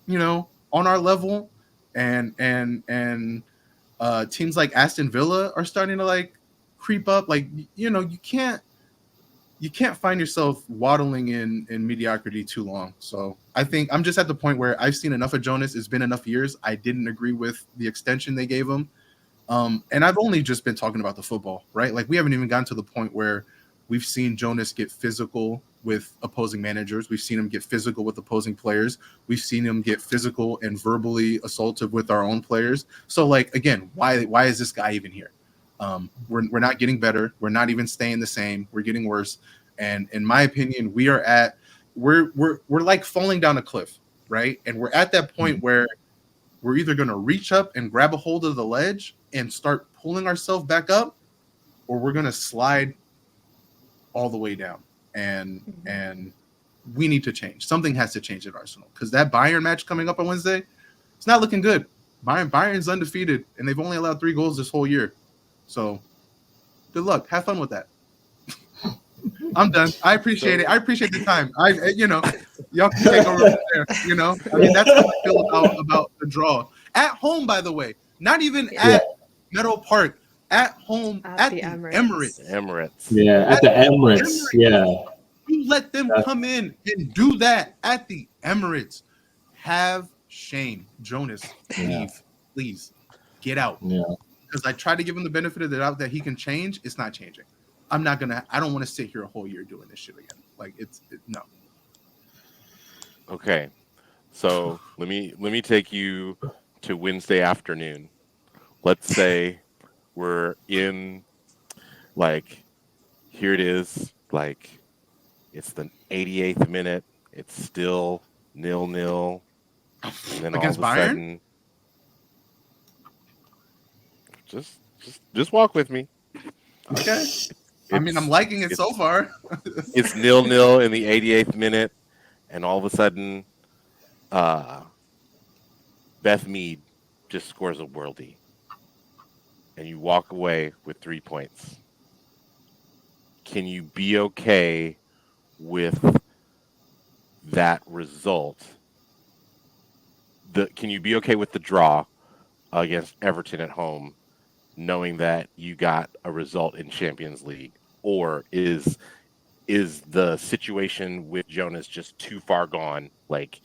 on our level, and teams like Aston Villa are starting to like creep up. Like, you can't find yourself waddling in mediocrity too long. So I think I'm just at the point where I've seen enough of Jonas. It's been enough years. I didn't agree with the extension they gave him. And I've only just been talking about the football, right? Like, we haven't even gotten to the point where we've seen Jonas get physical with opposing managers. We've seen him get physical with opposing players. We've seen him get physical and verbally assaultive with our own players. So, like, again, why is this guy even here? We're not getting better. We're not even staying the same. We're getting worse. And in my opinion, we're like falling down a cliff, right? And we're at that point where we're either going to reach up and grab a hold of the ledge and start pulling ourselves back up, or we're going to slide all the way down. And we need to change. Something has to change at Arsenal, because that Bayern match coming up on Wednesday, it's not looking good. Bayern's undefeated, and they've only allowed 3 goals this whole year. So good luck. Have fun with that. I'm done. I appreciate it. I appreciate the time. Y'all can take over from there. I mean, that's how I feel about the draw. At home, by the way, Not even Yeah. at Meadow Park. At home at the Emirates. Emirates. Yeah, at the Emirates. Yeah. You let them come in and do that at the Emirates. Have shame. Jonas, leave. Please. Get out. Yeah. Because I try to give him the benefit of the doubt that he can change. It's not changing. I don't want to sit here a whole year doing this shit again. Like no. Okay. So let me take you to Wednesday afternoon. Let's say we're in, like, here it is, like, it's the 88th minute. It's still 0-0. And then Against all of a Bayern? sudden, just walk with me. Okay. I mean, I'm liking it so far. It's 0-0 in the 88th minute, and all of a sudden, Beth Mead just scores a worldie, and you walk away with 3 points. Can you be okay with that result? Can you be okay with the draw against Everton at home, knowing that you got a result in Champions League? Or is the situation with Jonas just too far gone? Like,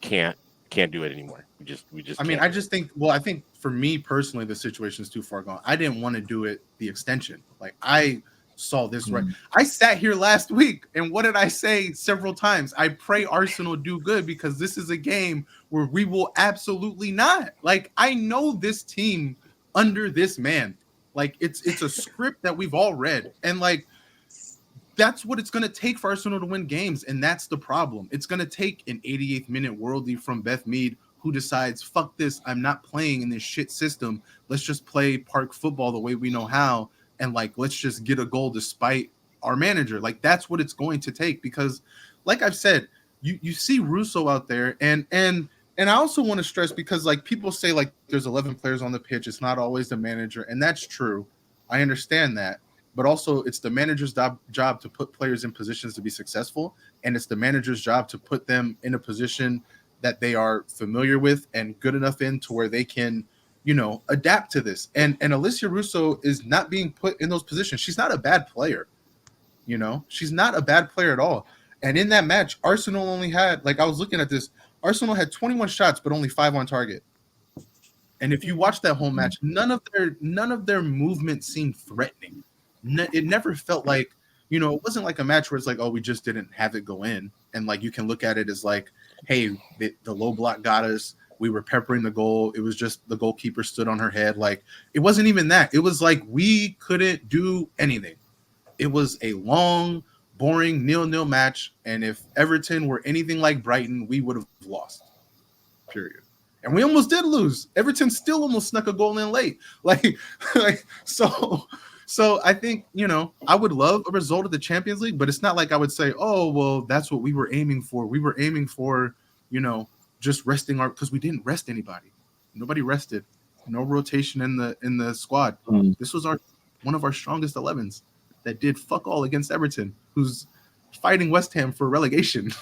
can't do it anymore. We just I mean, can't I think for me personally, the situation is too far gone. I didn't want to do it the extension. Like, I saw this right. I sat here last week, and what did I say several times? I pray Arsenal do good, because this is a game where we will absolutely not. Like, I know this team under this man. Like, it's a script that we've all read, and like, that's what it's going to take for Arsenal to win games, and that's the problem. It's going to take an 88th minute worldie from Beth Mead, who decides, fuck this, I'm not playing in this shit system. Let's just play park football the way we know how, and like, let's just get a goal despite our manager. Like, that's what it's going to take, because like I've said, you see Russo out there, and I also want to stress, because like, people say like there's 11 players on the pitch, it's not always the manager, and that's true. I understand that. But also, it's the manager's job to put players in positions to be successful, and it's the manager's job to put them in a position that they are familiar with and good enough in to where they can, adapt to this. And Alicia Russo is not being put in those positions. She's not a bad player, she's not a bad player at all. And in that match, Arsenal only had, like, I was looking at this, Arsenal had 21 shots, but only 5 on target. And if you watch that whole match, none of their movement seemed threatening. It never felt like, it wasn't like a match where it's like, oh, we just didn't have it go in. And like, you can look at it as like, hey, the low block got us. We were peppering the goal. It was just the goalkeeper stood on her head. Like, it wasn't even that. It was like, we couldn't do anything. It was a long, boring 0-0 match. And if Everton were anything like Brighton, we would have lost. Period. And we almost did lose. Everton still almost snuck a goal in late. So I think, I would love a result of the Champions League, but it's not like I would say, oh, well, that's what we were aiming for. We were aiming for, just resting because we didn't rest anybody. Nobody rested. No rotation in the squad. This was one of our strongest 11s that did fuck all against Everton, who's fighting West Ham for relegation.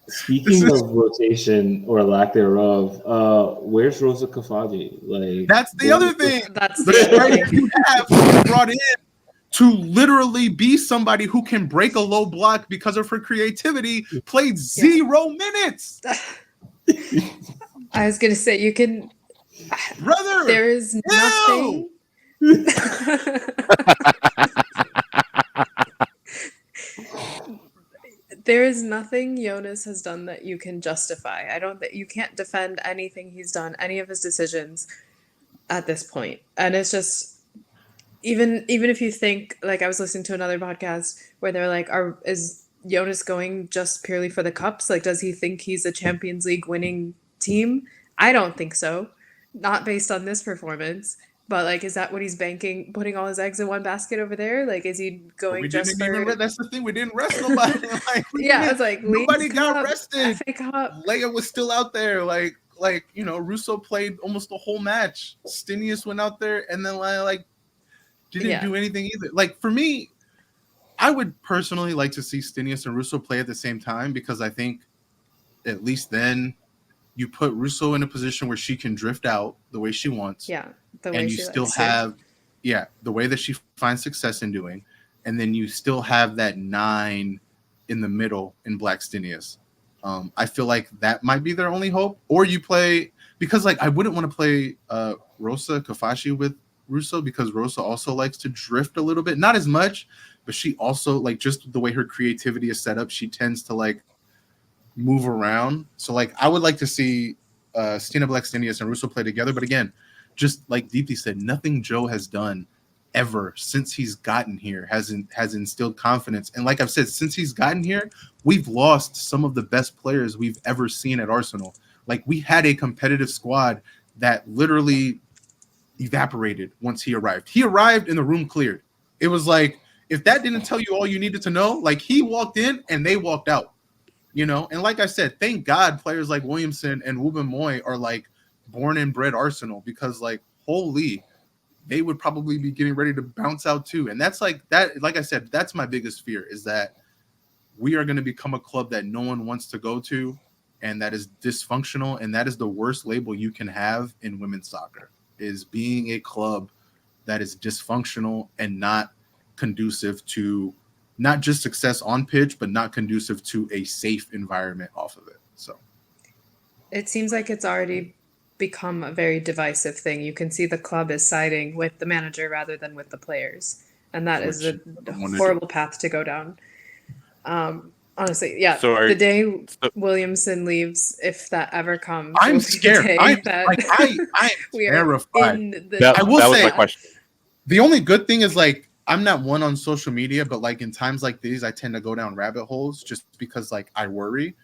Speaking of rotation or lack thereof, where's Rosa Kafaji? Like, that's the other thing. That's the striker you have brought in to literally be somebody who can break a low block because of her creativity played 0 minutes. I was gonna say, you can, brother. There is nothing. There is nothing Jonas has done that you can justify. You can't defend anything he's done, any of his decisions at this point. And it's just, even if you think, like, I was listening to another podcast where they're like, is Jonas going just purely for the cups? Like, does he think he's a Champions League winning team? I don't think so. Not based on this performance. But, like, is that what he's banking, putting all his eggs in one basket over there? Like, is he going just for... That's the thing. We didn't rest nobody. Yeah, it's like... Nobody got rested. FA Cup. Leia was still out there. Like, Russo played almost the whole match. Stinius went out there and then, didn't do anything either. Like, for me, I would personally like to see Stinius and Russo play at the same time, because I think at least then You put Russo in a position where she can drift out the way she wants. Yeah, the way and you she still likes to. have, the way that she finds success in doing. And then you still have that 9 in the middle in Blackstenius. I feel like that might be their only hope. Or you play, because like I wouldn't want to play Rosa Kafashi with Russo, because Rosa also likes to drift a little bit, not as much, but she also, like, just the way her creativity is set up, she tends to like move around. So like I would like to see Stina Blackstenius and Russo play together. But again, just like Deepthi said, nothing Joe has done ever since he's gotten here has instilled confidence. And like I've said, since he's gotten here, we've lost some of the best players we've ever seen at Arsenal. Like, we had a competitive squad that literally evaporated once he arrived. He arrived and the room cleared. It was like, if that didn't tell you all you needed to know, like, he walked in and they walked out. You know, and like I said, thank God players like Williamson and Wubben Moy are like born and bred Arsenal, because like, holy, they would probably be getting ready to bounce out too. And that's like that. Like I said, that's my biggest fear, is that we are going to become a club that no one wants to go to, and that is dysfunctional. And that is the worst label you can have in women's soccer, is being a club that is dysfunctional and not conducive to not just success on pitch, but not conducive to a safe environment off of it. So It seems like it's already become a very divisive thing. You can see the club is siding with the manager rather than with the players, and that is a horrible path to go down. Honestly, yeah. So the day Williamson leaves, if that ever comes, I'm scared. I'm we terrified. are in the. That, I will that was say, my question. The only good thing is, like, I'm not one on social media, but like in times like these, I tend to go down rabbit holes just because like I worry.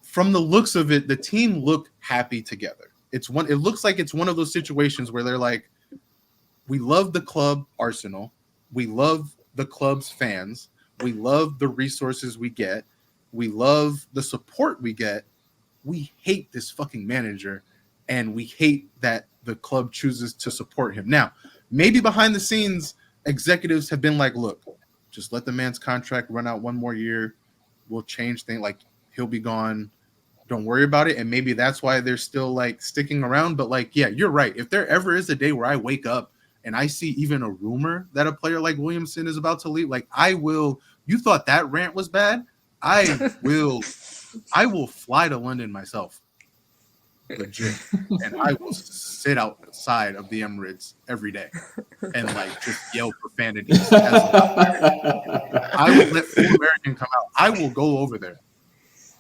From the looks of it, the team look happy together. It looks like it's one of those situations where they're like, we love the club Arsenal, we love the club's fans, we love the resources we get, we love the support we get. We hate this fucking manager, and we hate that the club chooses to support him. Now, maybe behind the scenes, executives have been like, look, just let the man's contract run out one more year. We'll change things. Like, he'll be gone. Don't worry about it. And maybe that's why they're still like sticking around. But like, yeah, you're right. If there ever is a day where I wake up and I see even a rumor that a player like Williamson is about to leave, like, I will. You thought that rant was bad? I will fly to London myself. Legit. And I will sit outside of the Emirates every day and like just yell profanities. I will let Full American come out. I will go over there.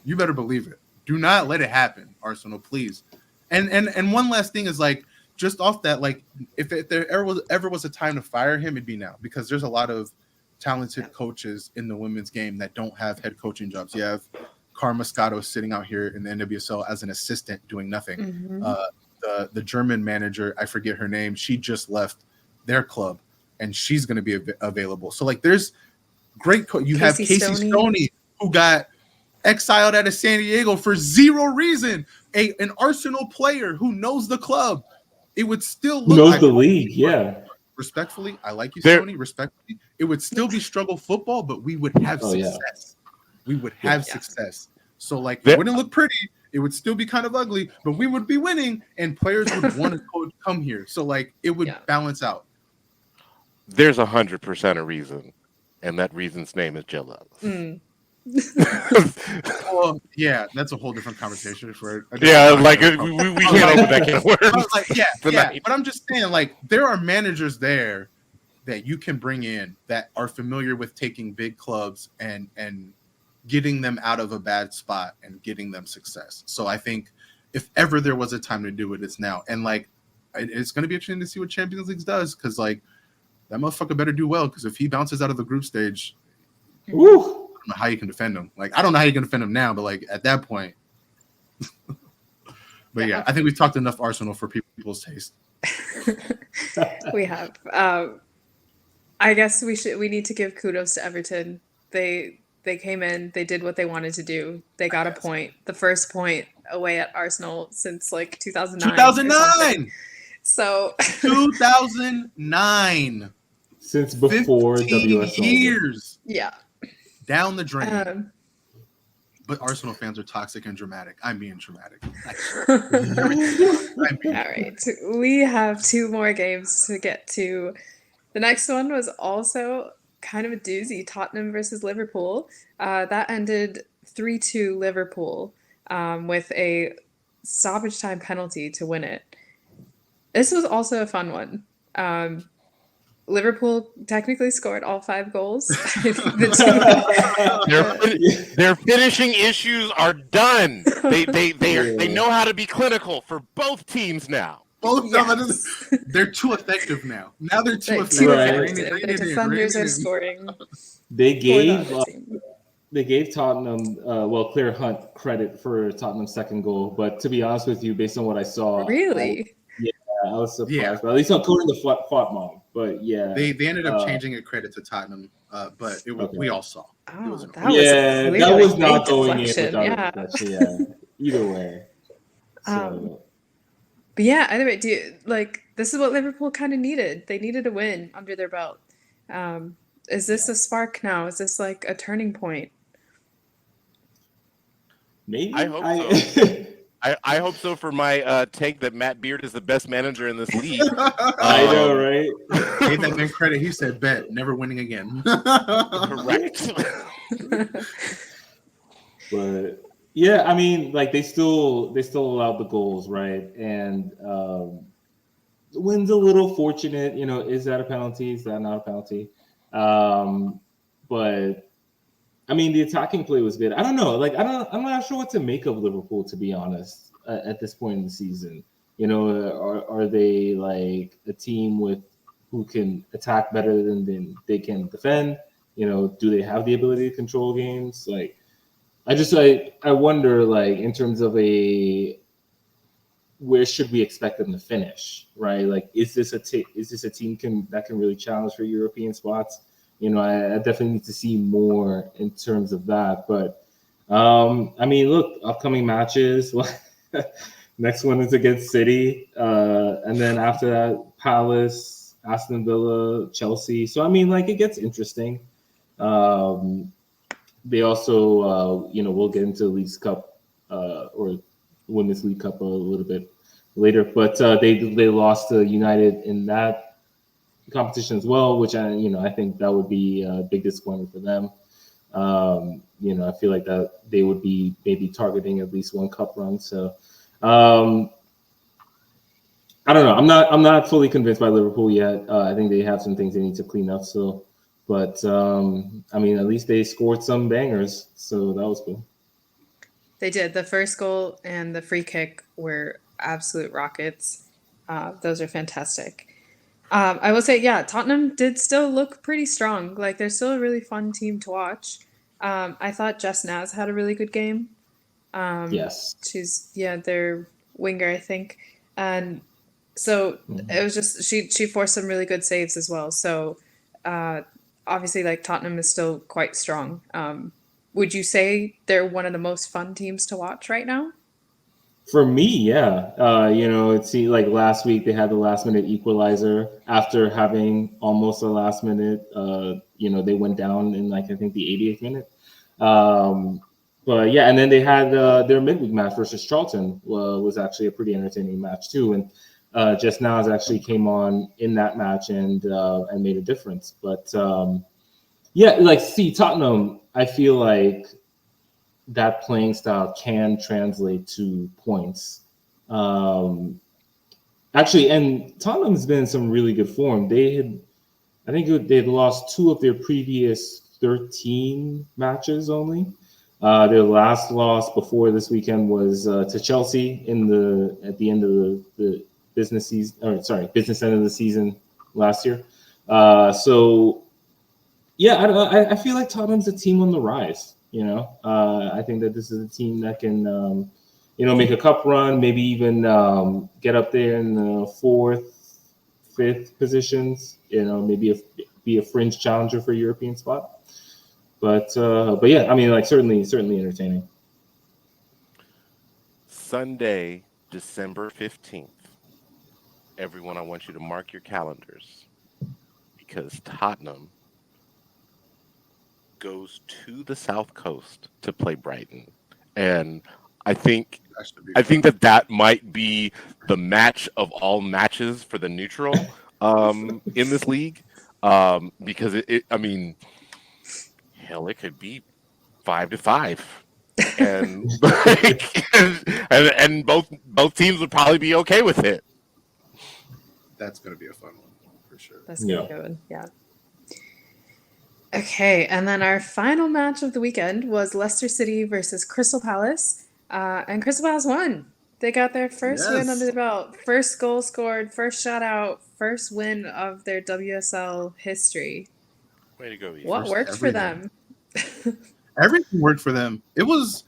You better believe it. Do not let it happen, Arsenal, please. And one last thing is, like, just off that, like, if there ever was a time to fire him, it'd be now, because there's a lot of talented coaches in the women's game that don't have head coaching jobs. You have Car Moscato sitting out here in the NWSL as an assistant doing nothing. Mm-hmm. The German manager, I forget her name, she just left their club and she's going to be available. So like, there's great you have Casey Stoney, who got exiled out of San Diego for zero reason. An Arsenal player who knows the club. It would still look knows like the league. Yeah. Respectfully, I like you, Stoney. Respectfully, it would still be struggle football, but we would have success. Yeah. We would have success. So like, it wouldn't look pretty. It would still be kind of ugly, but we would be winning, and players would want to come here. So like, it would balance out. There's 100% a reason, and that reason's name is Jill Ellis. Well, yeah, that's a whole different conversation for we can't open that can of worms. Like, but I'm just saying, like, there are managers there that you can bring in that are familiar with taking big clubs and getting them out of a bad spot and getting them success. So I think if ever there was a time to do it, it's now. And like, it's going to be interesting to see what Champions League does, because like, that motherfucker better do well, because if he bounces out of the group stage, woo, I don't know how you can defend him. Like, I don't know how you can defend him now, but like, at that point. But yeah, I think we've talked enough Arsenal for people's taste. We have. I guess we need to give kudos to Everton. They came in, they did what they wanted to do. They got a point, the first point away at Arsenal since like 2009. 2009. So 2009. Since before WSL. Years. Yeah. Down the drain. But Arsenal fans are toxic and dramatic. I'm being dramatic. All right, we have 2 more games to get to. The next one was also kind of a doozy, Tottenham versus Liverpool. That ended 3-2 Liverpool with a stoppage time penalty to win it. This was also a fun one. Liverpool technically scored all 5 goals. I think their finishing issues are done. They know how to be clinical for both teams now. They're too effective now. Now they're too effective. Their defenders are scoring. They gave Tottenham, Claire Hunt credit for Tottenham's second goal, but to be honest with you, based on what I saw, really, I was surprised. But at least according to Fotmom. But yeah, they ended up changing a credit to Tottenham, but it was, we all saw. Oh, that was not going in without either way. So. But yeah, either way, this is what Liverpool kind of needed. They needed a win under their belt. Is this a spark now? Is this like a turning point? Maybe. I hope so. I hope so for my take that Matt Beard is the best manager in this league. I know, right? Gave that man credit. He said, "Bet, never winning again." Correct. But yeah, I mean, like they still allowed the goals, right? And the win's a little fortunate. You know, is that a penalty? Is that not a penalty? But I mean, the attacking play was good. I don't know. Like, I'm not sure what to make of Liverpool, to be honest, at this point in the season. You know, are they like a team who can attack better than they can defend? You know, do they have the ability to control games? Like, I wonder, like, in terms of where should we expect them to finish, right? Like, is this a team that can really challenge for European spots? You know, I definitely need to see more in terms of that. But I mean, look, upcoming matches. Next one is against City, and then after that, Palace, Aston Villa, Chelsea. So I mean, like, it gets interesting. They also, we'll get into the Leagues Cup or Women's League Cup a little bit later, but they lost to United in that competition as well, which I think that would be a big disappointment for them. I feel like that they would be maybe targeting at least one cup run. So I don't know. I'm not fully convinced by Liverpool yet. I think they have some things they need to clean up still. But I mean, at least they scored some bangers, so that was cool. They did. The first goal and the free kick were absolute rockets. Those are fantastic. I will say, yeah, Tottenham did still look pretty strong. Like, they're still a really fun team to watch. I thought Jess Naz had a really good game. Yes. She's, their winger, I think. And so it was just, she forced some really good saves as well. So obviously, like, Tottenham is still quite strong. Would you say they're one of the most fun teams to watch right now? For me, yeah. It seemed like last week they had the last minute equalizer after having almost a last minute. They went down in I think the 88th minute. But yeah, and then they had their midweek match versus Charlton was actually a pretty entertaining match too. And Just Now actually came on in that match and made a difference. But Tottenham, I feel like that playing style can translate to points. Actually, and Tottenham's been in some really good form. They'd lost 2 of their previous 13 matches only. Their last loss before this weekend was to Chelsea at the end of the business end of the season last year. I feel like Tottenham's a team on the rise. I think that this is a team that can, make a cup run, maybe even get up there in the 4th, 5th positions. Maybe be a fringe challenger for a European spot. But yeah, I mean, like certainly entertaining. Sunday, December 15th. Everyone, I want you to mark your calendars because Tottenham goes to the South Coast to play Brighton. and I think That should be I fun. think that might be the match of all matches for the neutral in this league, because I mean, hell, it could be 5-5, and and both teams would probably be okay with it. That's gonna be a fun one for sure. That's gonna Yeah. be good. Yeah. Okay, and then our final match of the weekend was Leicester City versus Crystal Palace, and Crystal Palace won. They got their first win under Yes. the belt, first goal scored, first shot out, first win of their WSL history. Way to go, Ethan. What First worked for everything. them? Everything worked for them. It was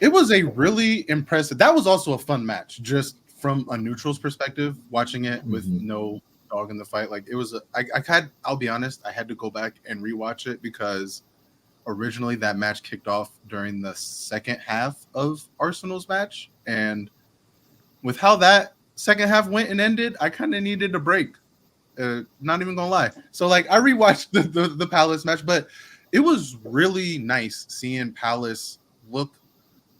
a really impressive. That was also a fun match, just from a neutral's perspective, watching it with Mhm. no dog in the fight. Like it was. I'll be honest. I had to go back and rewatch it because originally that match kicked off during the second half of Arsenal's match, and with how that second half went and ended, I kind of needed a break. Not even gonna lie. So like I rewatched the Palace match, but it was really nice seeing Palace look.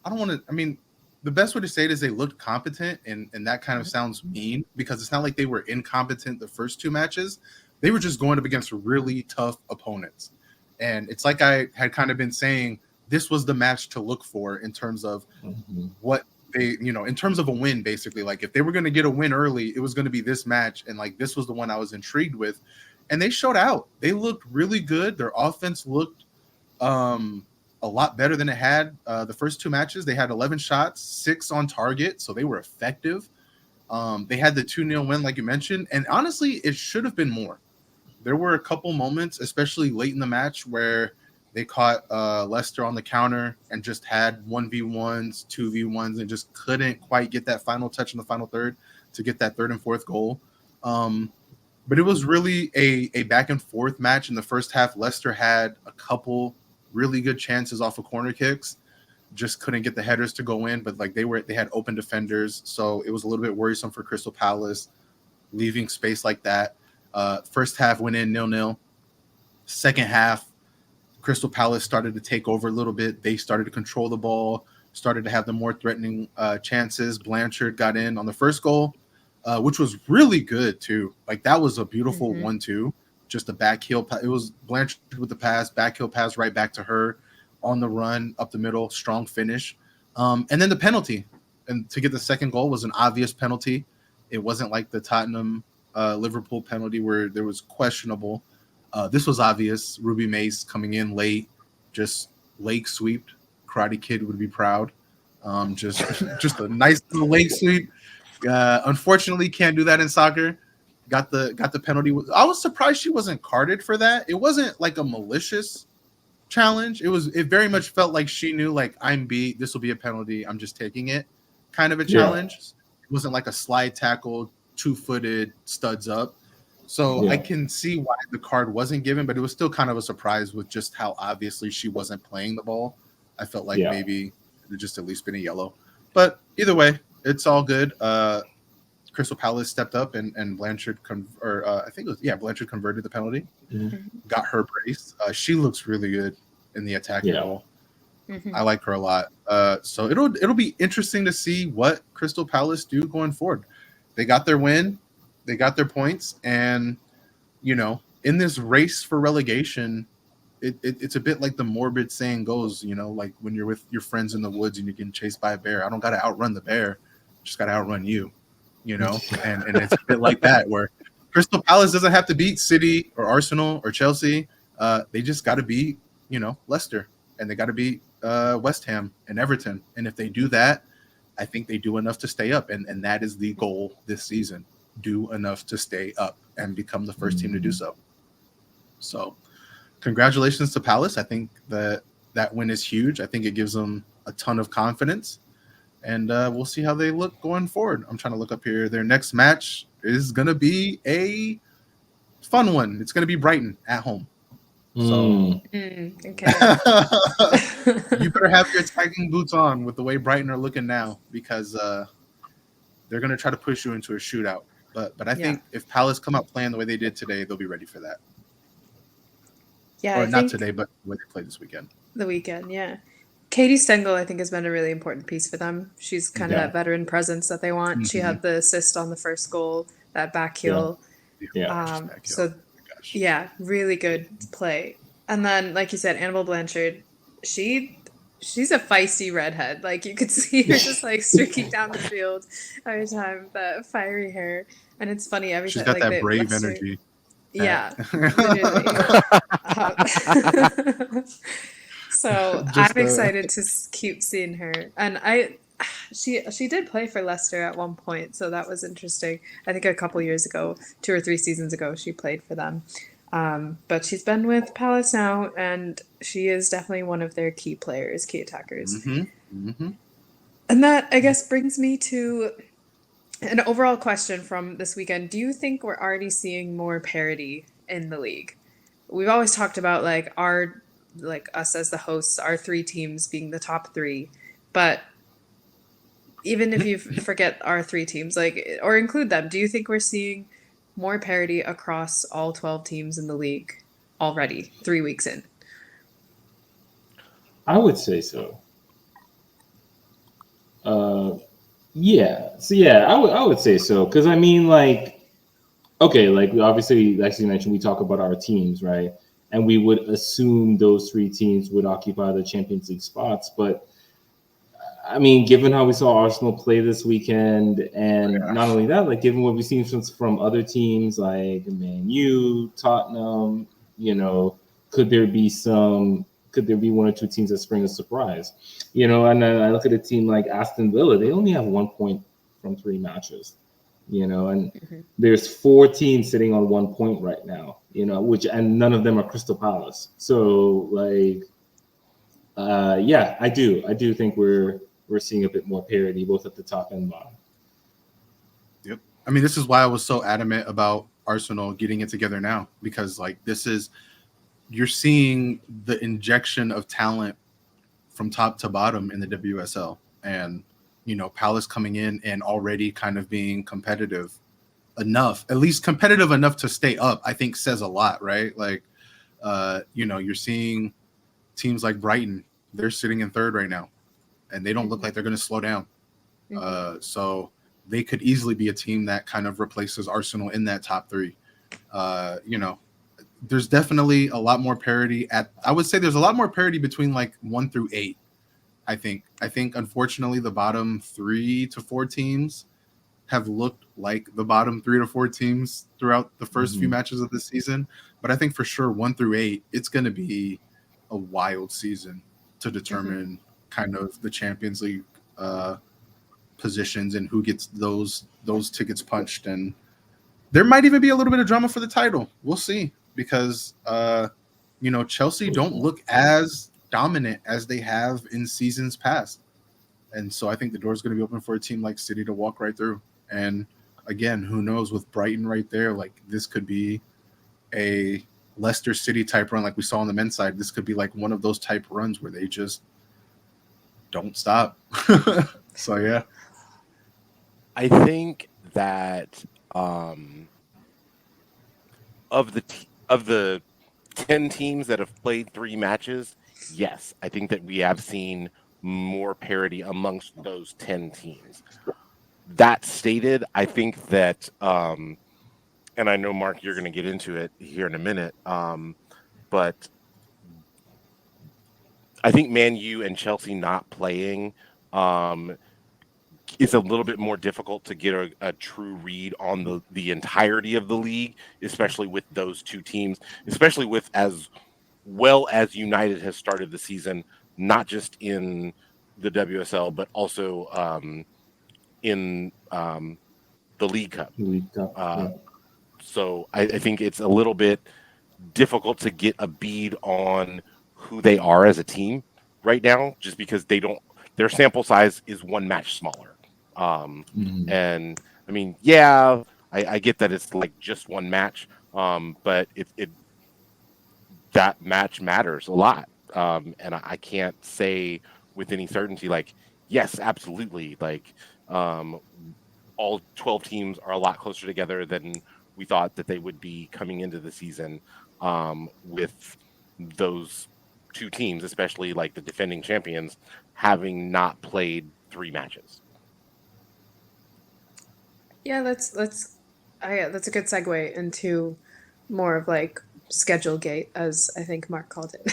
I don't want to. I mean, the best way to say it is they looked competent, and that kind of sounds mean because it's not like they were incompetent the first two matches. They were just going up against really tough opponents, and it's like I had kind of been saying this was the match to look for in terms of Mhm. what they, in terms of a win, basically. Like if they were going to get a win early, it was going to be this match, and like this was the one I was intrigued with, and they showed out. They looked really good. Their offense looked um a lot better than it had the first two matches. They had 11 shots, 6 on target, so they were effective. They had the 2-0 win, like you mentioned, and honestly, it should have been more. There were a couple moments, especially late in the match, where they caught Leicester on the counter and just had 1v1s, 2v1s, and just couldn't quite get that final touch in the final third to get that third and fourth goal. But it was really a back and forth match. In the first half, Leicester had a couple really good chances off of corner kicks, just couldn't get the headers to go in. But like they had open defenders, so it was a little bit worrisome for Crystal Palace leaving space like that. First half went in 0-0. Second half, Crystal Palace started to take over a little bit. They started to control the ball, started to have the more threatening chances. Blanchard got in on the first goal, which was really good too. Like that was a beautiful 1-2. Just a back heel. It was Blanchard with the pass, back heel pass right back to her on the run up the middle, strong finish. And then the penalty, and to get the second goal was an obvious penalty. It wasn't like the Tottenham Liverpool penalty where there was questionable. This was obvious. Ruby Mace coming in late, just leg sweeped. Karate Kid would be proud. Just a nice little leg sweep. Unfortunately, can't do that in soccer. Got the penalty. I was surprised she wasn't carded for that. It wasn't like a malicious challenge. It very much felt like she knew, like, I'm beat. This will be a penalty. I'm just taking it. Kind of a challenge. It wasn't like a slide tackle, 2-footed studs up. So I can see why the card wasn't given, but it was still kind of a surprise with just how obviously she wasn't playing the ball. I felt like maybe it would just at least been a yellow. But either way, it's all good. Crystal Palace stepped up and Blanchard Blanchard converted the penalty. Got her brace. She looks really good in the attacking role. I like her a lot. So it'll be interesting to see what Crystal Palace do going forward. They got their win, they got their points, and in this race for relegation, it's a bit like the morbid saying goes, like when you're with your friends in the woods and you're getting chased by a bear. I don't got to outrun the bear, just got to outrun you. And it's a bit like that where Crystal Palace doesn't have to beat City or Arsenal or Chelsea. They just got to beat, Leicester, and they got to beat West Ham and Everton. And if they do that, I think they do enough to stay up. And that is the goal this season. Do enough to stay up and become the first team to do so. So congratulations to Palace. I think that win is huge. I think it gives them a ton of confidence. And we'll see how they look going forward. I'm trying to look up here. Their next match is going to be a fun one. It's going to be Brighton at home. So okay. You better have your attacking boots on with the way Brighton are looking now, because they're going to try to push you into a shootout. But I think if Palace come out playing the way they did today, they'll be ready for that. Yeah, Or not today, but the way they played this weekend. The weekend, yeah. Katie Stengel, I think, has been a really important piece for them. She's kind of Yeah. that veteran presence that they want. She Mhm. had the assist on the first goal, that back Yeah. heel. Yeah. So Gosh. yeah, really good play. And then, like you said, Annabelle Blanchard, she's a feisty redhead. Like you could see her just like streaking down the field every time, that fiery hair. And it's funny every She's time, got like that the brave Leicester. energy. Yeah, literally. Um, so I'm Just excited to keep seeing her. And she did play for Leicester at one point, so that was interesting. I think a couple years ago, 2 or 3 seasons ago, she played for them. But she's been with Palace now, and she is definitely one of their key players, key attackers. And that, I guess, brings me to an overall question from this weekend. Do you think we're already seeing more parity in the league? We've always talked about like us as the hosts, our 3 teams being the top 3, but even if you forget our 3 teams, like, or include them, do you think we're seeing more parity across all 12 teams in the league already 3 weeks in? I would say so. Uh, yeah. So yeah, I would say so because I mean, like, okay, like we obviously, like you mentioned, we talk about our teams, right? And we would assume those 3 teams would occupy the Champions League spots, but I mean, given how we saw Arsenal play this weekend, and not only that, like given what we've seen from other teams like Man U, Tottenham, you know, could there be some? Could there be 1 or 2 teams that spring a surprise? You know, and then I look at a team like Aston Villa; they only have 1 point from 3 matches. You know, and Mm-hmm. there's 4 teams sitting on 1 point right now. You know, which and none of them are Crystal Palace. So like, yeah, I do think we're seeing a bit more parity both at the top and bottom. Yep. I mean, this is why I was so adamant about Arsenal getting it together now, because like you're seeing the injection of talent from top to bottom in the WSL, and Palace coming in and already kind of being competitive enough, at least competitive enough to stay up, I think says a lot, right? Like, you're seeing teams like Brighton, they're sitting in third right now, and they don't look like they're going to slow down. So they could easily be a team that kind of replaces Arsenal in that top 3. There's definitely a lot more parity I would say there's a lot more parity between like 1 through 8. I think unfortunately the bottom 3 to 4 teams have looked like the bottom 3 to 4 teams throughout the first few matches of the season. But I think for sure 1 through 8, it's going to be a wild season to determine kind of the Champions League positions and who gets those tickets punched. And there might even be a little bit of drama for the title. We'll see, because Chelsea don't look as dominant as they have in seasons past. And so I think the door is going to be open for a team like City to walk right through. And again, who knows, with Brighton right there, like this could be a Leicester City type run like we saw on the men's side. This could be like one of those type runs where they just don't stop. So yeah. I think that of the 10 teams that have played 3 matches, yes, I think that we have seen more parity amongst those 10 teams. That stated, I think that and I know, Mark, you're going to get into it here in a minute, but I think Man U and Chelsea not playing is a little bit more difficult to get a true read on the entirety of the league, especially with those 2 teams, especially with as well as United has started the season, not just in the WSL, but also in the League Cup. League Cup, yeah. So I think it's a little bit difficult to get a bead on who they are as a team right now, just because their sample size is 1 match smaller. And I mean, yeah, I get that it's like just 1 match, but that match matters a lot. And I can't say with any certainty, like, yes, absolutely, like, all 12 teams are a lot closer together than we thought that they would be coming into the season, with those two teams, especially like the defending champions, having not played 3 matches. Yeah, that's a good segue into more of like schedule gate, as I think Mark called it.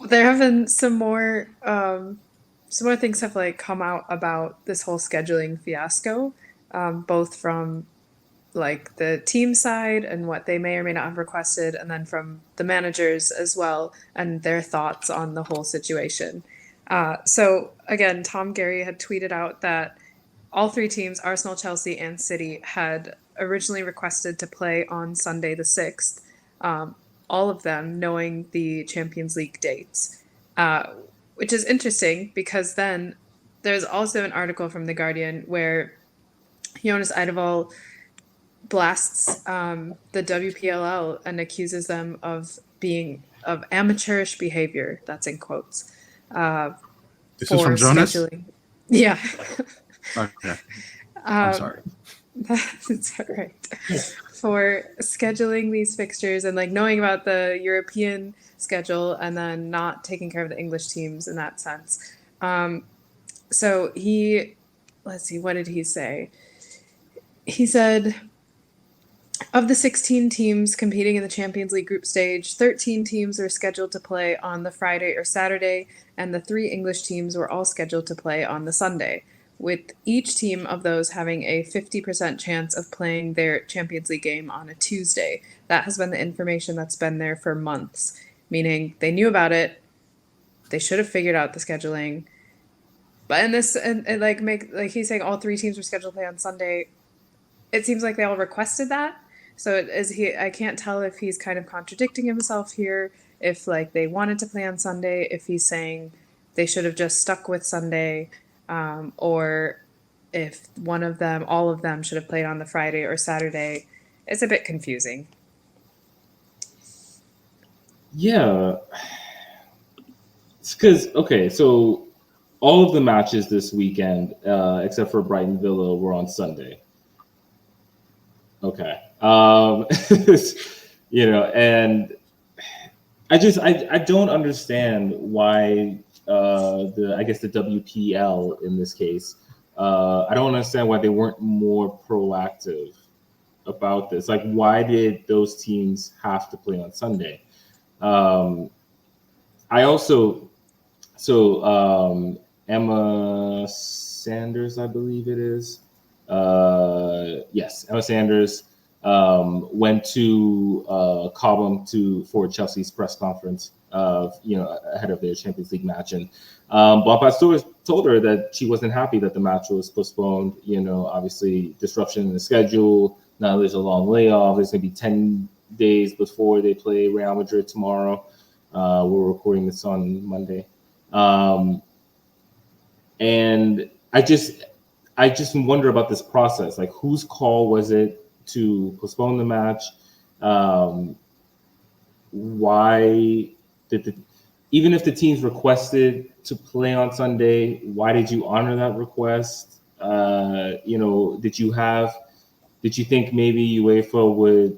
There have been some more things have like come out about this whole scheduling fiasco, both from like the team side and what they may or may not have requested, and then from the managers as well and their thoughts on the whole situation. So again, Tom Gary had tweeted out that all 3 teams, Arsenal, Chelsea, and City, had originally requested to play on Sunday the 6th, all of them knowing the Champions League dates, uh, which is interesting because then there's also an article from The Guardian where Jonas Eidevall blasts the WPLL and accuses them of amateurish behavior. That's in quotes. This for is from Jonas? scheduling. Yeah. Okay. I'm sorry. That's all right. For scheduling these fixtures and like knowing about the European schedule and then not taking care of the English teams in that sense. So let's see, what did he say? He said, of the 16 teams competing in the Champions League group stage, 13 teams are scheduled to play on the Friday or Saturday, and the 3 English teams were all scheduled to play on the Sunday, with each team of those having a 50% chance of playing their Champions League game on a Tuesday. That has been the information that's been there for months, meaning they knew about it, they should have figured out the scheduling. But in this, and like he's saying all 3 teams were scheduled to play on Sunday. It seems like they all requested that. So I can't tell if he's kind of contradicting himself here, if like they wanted to play on Sunday, if he's saying they should have just stuck with Sunday, or if all of them should have played on the Friday or Saturday. It's a bit confusing. Yeah. It's because, okay, so all of the matches this weekend, except for Brighton Villa, were on Sunday. Okay. And I don't understand why the WPL in this case, I don't understand why they weren't more proactive about this. Like, why did those teams have to play on Sunday? Emma Sanders, I believe it is. Yes, Emma Sanders went to Cobham for Chelsea's press conference ahead of their Champions League match, and Bob Pastore told her that she wasn't happy that the match was postponed. Obviously disruption in the schedule. Now there's a long layoff. There's going to be 10 days before they play Real Madrid tomorrow. We're recording this on Monday, and I just wonder about this process. Like, whose call was it to postpone the match? Why did even if the teams requested to play on Sunday, why did you honor that request? Did you think maybe UEFA would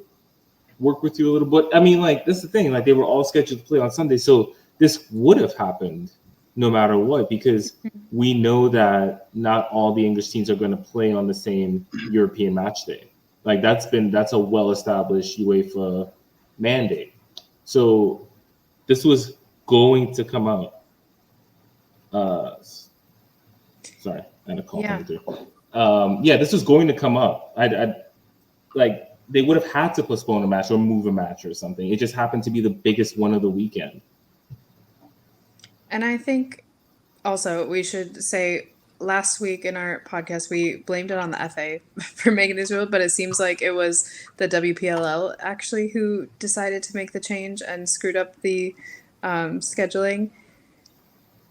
work with you a little bit? I mean, like, that's the thing. Like, they were all scheduled to play on Sunday, so this would have happened no matter what, because we know that not all the English teams are going to play on the same European match day. Like, that's a well-established UEFA mandate. So this was going to come out. Sorry, I had a call coming through. This was going to come up. They would have had to postpone a match or move a match or something. It just happened to be the biggest one of the weekend. And I think also we should say last week in our podcast, we blamed it on the FA for making this rule, but it seems like it was the WPLL actually who decided to make the change and screwed up the scheduling.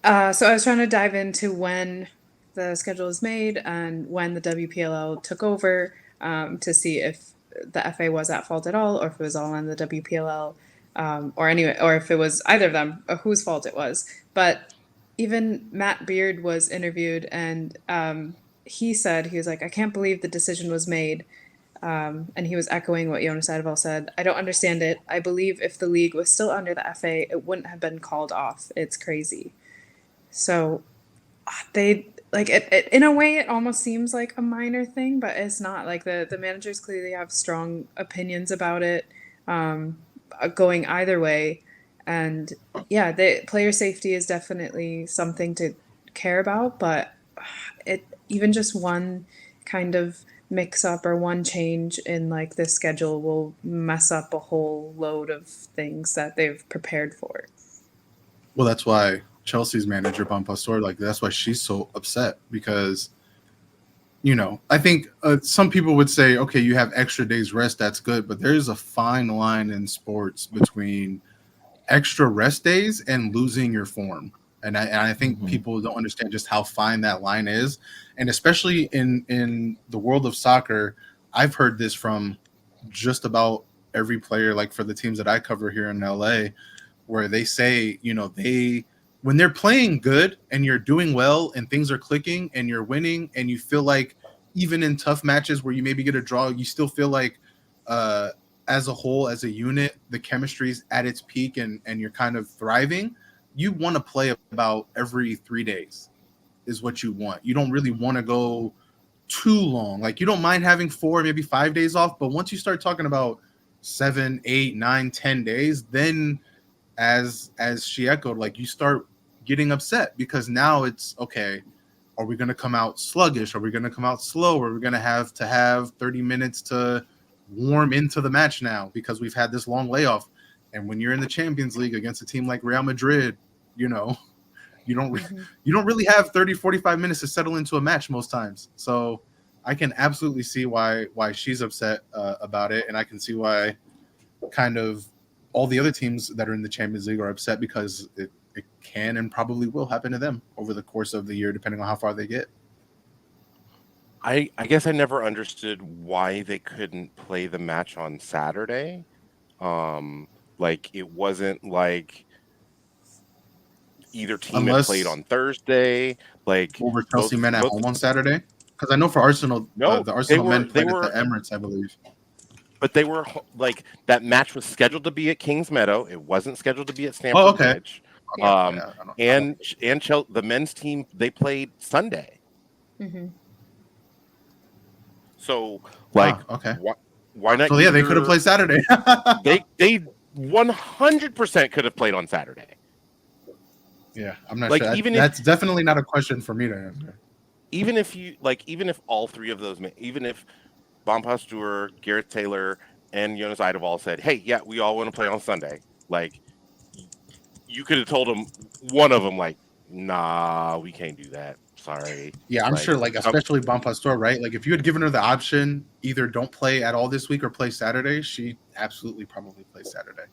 So I was trying to dive into when the schedule was made and when the WPLL took over to see if the FA was at fault at all, or if it was all on the WPLL, or if it was either of them, or whose fault it was. But even Matt Beard was interviewed, and he said, he was like, I can't believe the decision was made And he was echoing what Jonas Eidevall said. I don't understand it. I believe if the league was still under the FA, it wouldn't have been called off. It's crazy. So they like it in a way it almost seems like a minor thing, but it's not. Like the managers clearly have strong opinions about it, going either way. And yeah, the player safety is definitely something to care about, but it even just one kind of mix up or one change in like the schedule will mess up a whole load of things that they've prepared for. Well, that's why Chelsea's manager, Bon Pastor, like that's why she's so upset because, you know, I think some people would say, okay, you have extra days rest, that's good, but there's a fine line in sports between extra rest days and losing your form. And I think people don't understand just how fine that line is. And especially in the world of soccer, I've heard this from just about every player, like for the teams that I cover here in LA, where they say, you know, when they're playing good and you're doing well and things are clicking and you're winning and you feel like even in tough matches where you maybe get a draw, you still feel like as a whole, as a unit, the chemistry is at its peak and you're kind of thriving. You want to play about every 3 days is what you want. You don't really want to go too long. Like you don't mind having 4, maybe 5 days off, but once you start talking about 7, 8, 9, 10 days, then as she echoed, like you start getting upset because now it's okay. Are we going to come out sluggish? Are we going to come out slow? Are we going to have 30 minutes to warm into the match now because we've had this long layoff? And when you're in the Champions League against a team like Real Madrid, you know, you don't really have 30, 45 minutes to settle into a match most times. So I can absolutely see why she's upset about it. And I can see why kind of all the other teams that are in the Champions League are upset because it can and probably will happen to them over the course of the year, depending on how far they get. I guess I never understood why they couldn't play the match on Saturday. Like it wasn't like either team had played Unless on Thursday. Like over Chelsea men at both. home on Saturday, because I know for Arsenal, No, the Arsenal men they played at the were, Emirates, I believe. but they were like that match was scheduled to be at Kings Meadow. It wasn't scheduled to be at Oh, Stamford okay. Bridge. Yeah. And the men's team, they played Sunday. So like, okay. why not? So yeah, they could have played Saturday. they 100% could have played on Saturday. Yeah, I'm not Like, sure. even That's definitely not a question for me to answer. even if all three of those, even if Bon Pasteur, Gareth Taylor, and Jonas Eidevall said, "Hey, yeah, we all want to play on Sunday," like you could have told them, one of them, like, "Nah, we can't do that. Sorry." Yeah, I'm Like, sure, like, especially Bon Pastor, right? Like, if you had given her the option, either don't play at all this week or play Saturday, she absolutely probably plays Saturday.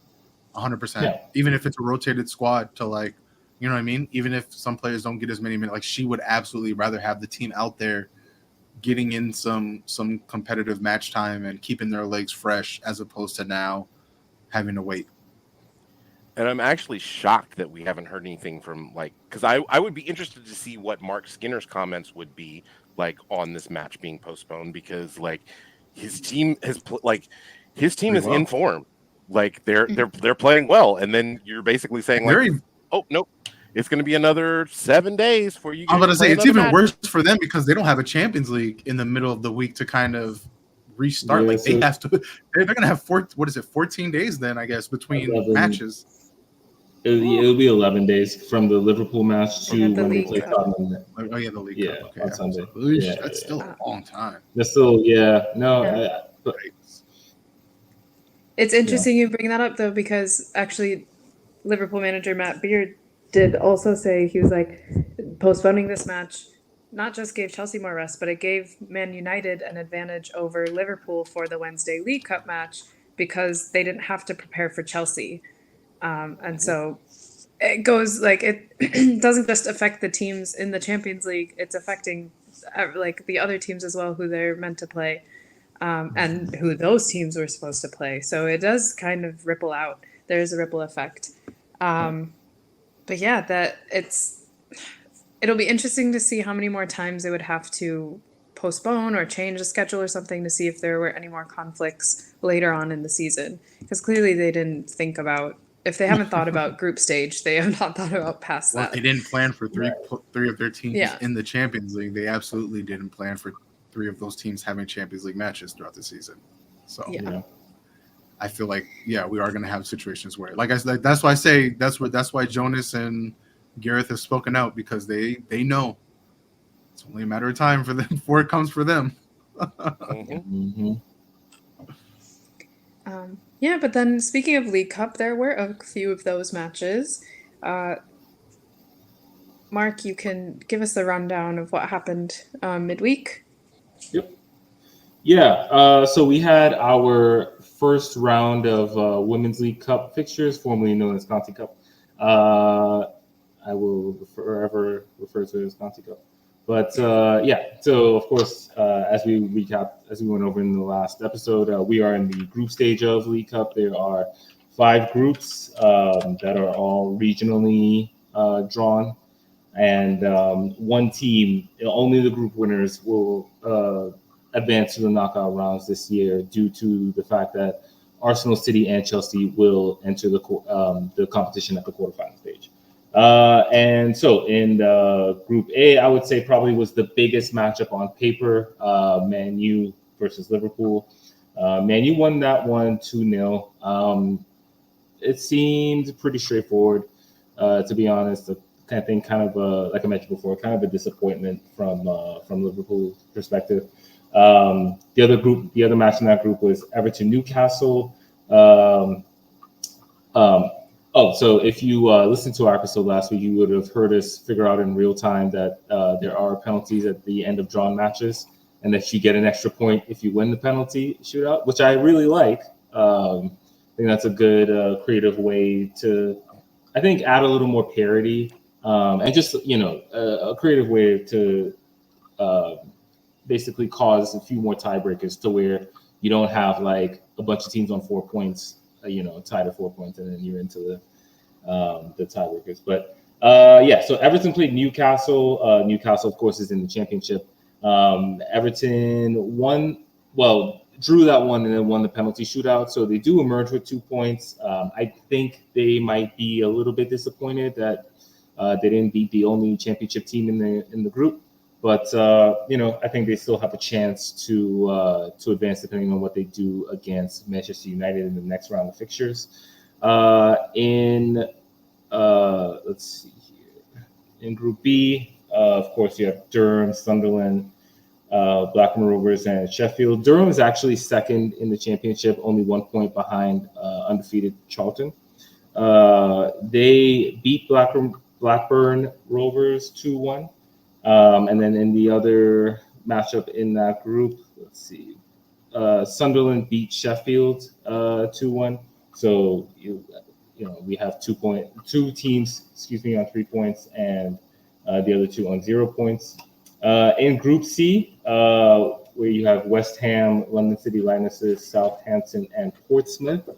100%. Yeah. Even if it's a rotated squad to, like, you know what I mean? Even if some players don't get as many minutes, like, she would absolutely rather have the team out there getting in some competitive match time and keeping their legs fresh as opposed to now having to wait. And I'm actually shocked that we haven't heard anything from, like, because I would be interested to see what Mark Skinner's comments would be like on this match being postponed, because like his team his team is in form, like they're playing well, and then you're basically saying like, oh nope, it's going to be another 7 days for you. I'm about to say it's even match. worse for them because they don't have a Champions League in the middle of the week to kind of restart. Like they have to, they're going to have 14 days then, I guess, between matches. It'll be 11 days from the Liverpool match to when they play Tottenham. Oh yeah, the League Cup. Okay, on Sunday. So, that's still a long time. That's still It's interesting you bring that up though, because actually Liverpool manager Matt Beard did also say, he was like, postponing this match not just gave Chelsea more rest, but it gave Man United an advantage over Liverpool for the Wednesday League Cup match because they didn't have to prepare for Chelsea. And so it goes like, it doesn't just affect the teams in the Champions League, it's affecting like the other teams as well, who they're meant to play, and who those teams were supposed to play. So it does kind of ripple out. There's a ripple effect. But yeah, it'll be interesting to see how many more times they would have to postpone or change the schedule or something to see if there were any more conflicts later on in the season. Because clearly they didn't think about, if they haven't thought about group stage, they have not thought about past Well, if that. they didn't plan for three of their teams Yeah. in the Champions League, they absolutely didn't plan for 3 of those teams having Champions League matches throughout the season. So Yeah. I feel like, yeah, we are going to have situations where, like I said, that's why I say that's why Jonas and Gareth have spoken out, because they know it's only a matter of time for them before it comes for them. Mm-hmm. Yeah, but then speaking of League Cup, there were a few of those matches. Mark, you can give us the rundown of what happened midweek. Yep. Yeah. So we had our first round of Women's League Cup fixtures, formerly known as Conti Cup. I will forever refer to it as Conti Cup. But yeah, so of course, as we went over in the last episode, we are in the group stage of League Cup. There are 5 groups that are all regionally drawn, and one team, only the group winners will advance to the knockout rounds this year, due to the fact that Arsenal, City, and Chelsea will enter the competition at the quarterfinal stage. And so in Group A, I would say probably was the biggest matchup on paper, Man U versus Liverpool. Man U won that one 2-0. It seemed pretty straightforward, to be honest. I think kind of like I mentioned before, kind of a disappointment from Liverpool's perspective. The other match in that group was Everton Newcastle. So if you listened to our episode last week, you would have heard us figure out in real time that there are penalties at the end of drawn matches, and that you get an extra point if you win the penalty shootout, which I really like. I think that's a good creative way to, I think, add a little more parity, and just a creative way to basically cause a few more tiebreakers, to where you don't have like a bunch of teams on 4 points, tied at 4 points, and then you're into the tiebreakers. But yeah, so Everton played Newcastle. Newcastle, of course, is in the championship. Everton drew that one and then won the penalty shootout. So they do emerge with 2 points. I think they might be a little bit disappointed that they didn't beat the only championship team in the group. But I think they still have a chance to advance, depending on what they do against Manchester United in the next round of fixtures. Let's see here. In Group B, of course, you have Durham, Sunderland, Blackburn Rovers, and Sheffield. Durham is actually second in the championship, only 1 point behind undefeated Charlton. They beat Blackburn Rovers 2-1. And then in the other matchup in that group, let's see, Sunderland beat Sheffield 2-1. So we have 2 teams, on 3 points, and the other 2 on 0 points. In Group C, where you have West Ham, London City Lionesses, Southampton, and Portsmouth.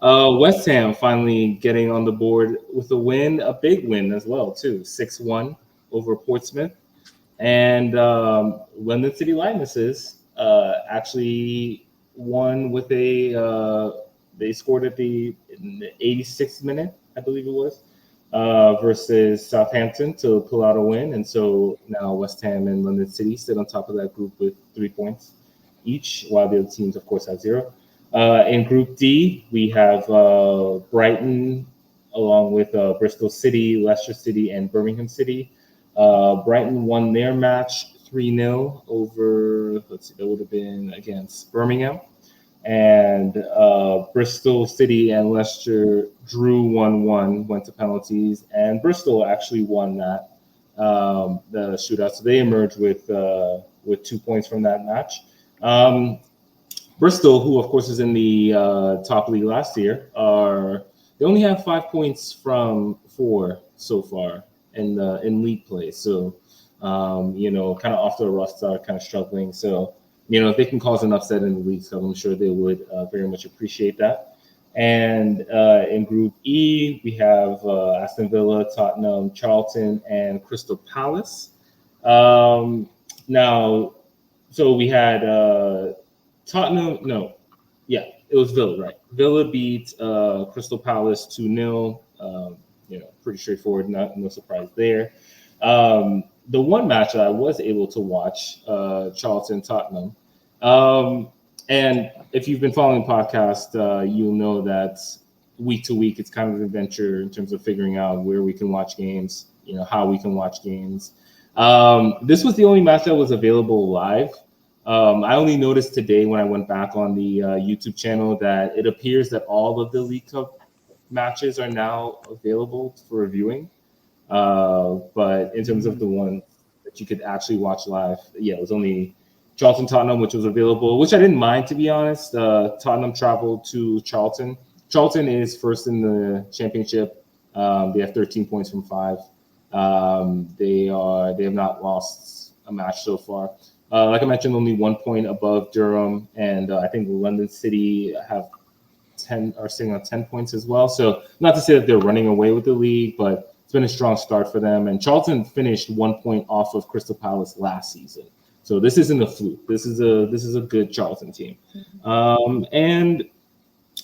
West Ham finally getting on the board with a win, a big win as well, too, 6-1 over Portsmouth. And London City Lionesses actually won with they scored in the 86th minute, I believe it was, versus Southampton to pull out a win. And so now West Ham and London City sit on top of that group with 3 points each, while the other teams, of course, have 0. In Group D, we have Brighton, along with Bristol City, Leicester City, and Birmingham City. Brighton won their match 3-0 over, that would have been against Birmingham. And Bristol City and Leicester drew 1-1, went to penalties, and Bristol actually won that the shootout. So they emerged with 2 points from that match. Bristol, who of course is in the top league last year, they only have 5 points from 4 so far in league play. So kind of off to a rough start, kind of struggling. So if they can cause an upset in the league, so I'm sure they would very much appreciate that. And in Group E, we have Aston Villa, Tottenham, Charlton, and Crystal Palace. Now, so we had Tottenham. No, yeah, it was Villa, right? Villa beat Crystal Palace 2-0. Pretty straightforward. No surprise there. The one match that I was able to watch, Charlton Tottenham. And if you've been following the podcast, you'll know that week to week, it's kind of an adventure in terms of figuring out where we can watch games, how we can watch games. This was the only match that was available live. I only noticed today when I went back on the YouTube channel that it appears that all of the League Cup matches are now available for viewing. But in terms of the one that you could actually watch live, yeah, it was only Charlton Tottenham, which was available, which I didn't mind, to be honest. Tottenham traveled to Charlton. Charlton is first in the championship. They have 13 points from 5. They have not lost a match so far. Like I mentioned, only 1 point above Durham, and I think London City are sitting on 10 points as well. So not to say that they're running away with the league, but it's been a strong start for them. And Charlton finished 1 point off of Crystal Palace last season. So this isn't a fluke. This is a good Charlton team. And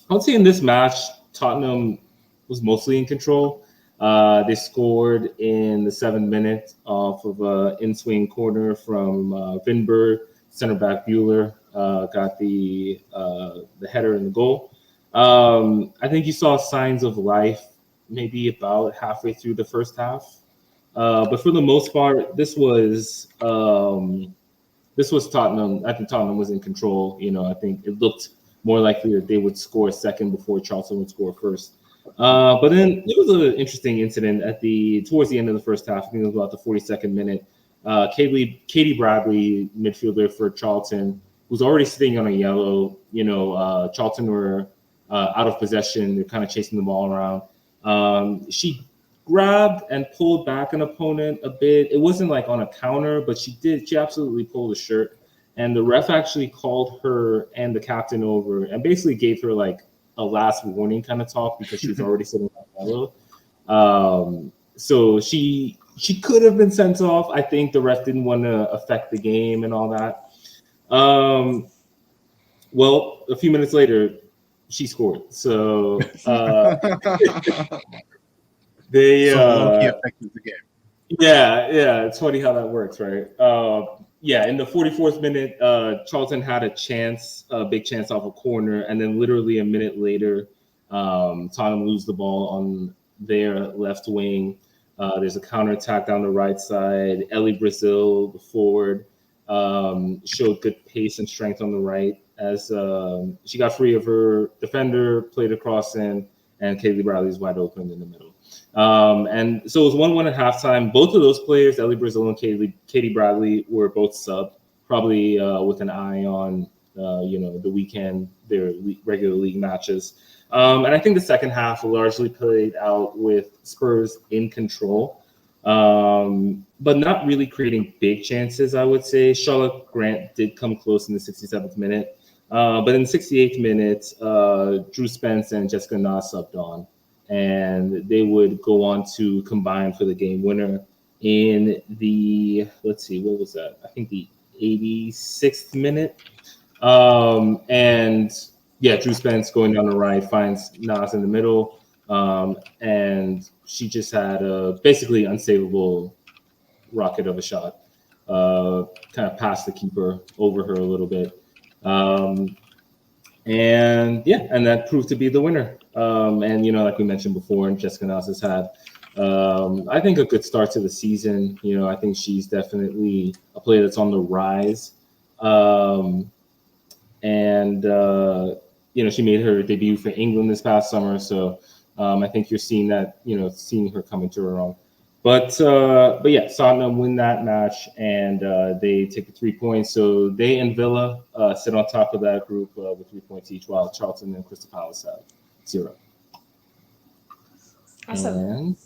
I would say in this match, Tottenham was mostly in control. They scored in the 7th minute off of an in-swing corner from Vinberg. Center back Bueller got the header in the goal. I think you saw signs of life maybe about halfway through the first half. But for the most part, this was Tottenham. I think Tottenham was in control. I think it looked more likely that they would score second before Charlton would score first. But then there was an interesting incident towards the end of the first half. I think it was about the 42nd minute. Katie Bradley, midfielder for Charlton, was already sitting on a yellow. Charlton were out of possession. They're kind of chasing the ball around. She grabbed and pulled back an opponent a bit. It wasn't like on a counter, but she absolutely pulled a shirt. And the ref actually called her and the captain over and basically gave her like a last warning kind of talk because she was already sitting on yellow. So she could have been sent off. I think the ref didn't want to affect the game and all that. Well, a few minutes later, she scored. So they low-key affected the game. Yeah, it's funny how that works, right? In the 44th minute, Charlton had a big chance off a corner, and then literally a minute later, Tottenham lose the ball on their left wing. There's a counterattack down the right side. Ellie Brazil, the forward, showed good pace and strength on the right as she got free of her defender, played across in, and Kaylee Bradley's wide open in the middle. And so it was 1-1 at halftime. Both of those players, Ellie Brazil and Katie Bradley, were both sub, probably with an eye on the weekend, their regular league matches. And I think the second half largely played out with Spurs in control, but not really creating big chances, I would say. Charlotte Grant did come close in the 67th minute. But in the 68th minute, Drew Spence and Jessica Nas subbed on, and they would go on to combine for the game winner in the, let's see, what was that? I think the 86th minute. And yeah, Drew Spence going down the right finds Nas in the middle, and she just had a basically unsavable rocket of a shot, kind of passed the keeper over her a little bit. And that proved to be the winner. And like we mentioned before, and Jessica Nas has had, I think, a good start to the season. I think she's definitely a player that's on the rise. She made her debut for England this past summer, so I think you're seeing that, seeing her come into her own. But Tottenham win that match, and they take the 3 points. So they and Villa sit on top of that group with 3 points each, while Charlton and Crystal Palace have 0. Awesome. And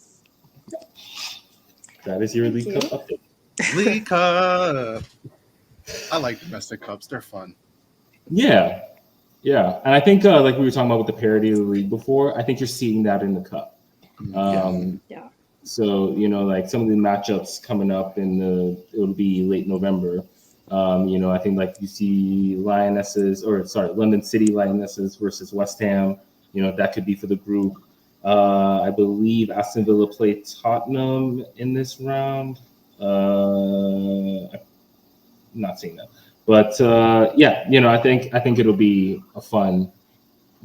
that is your League Cup update. League Cup. I like domestic cups. They're fun. Yeah. And I think like we were talking about with the parity of the league before, I think you're seeing that in the cup. Yeah. So, like some of the matchups coming up it'll be late November. I think like you see London City Lionesses versus West Ham. That could be for the group. I believe Aston Villa played Tottenham in this round. I'm not seeing that, but I think it'll be a fun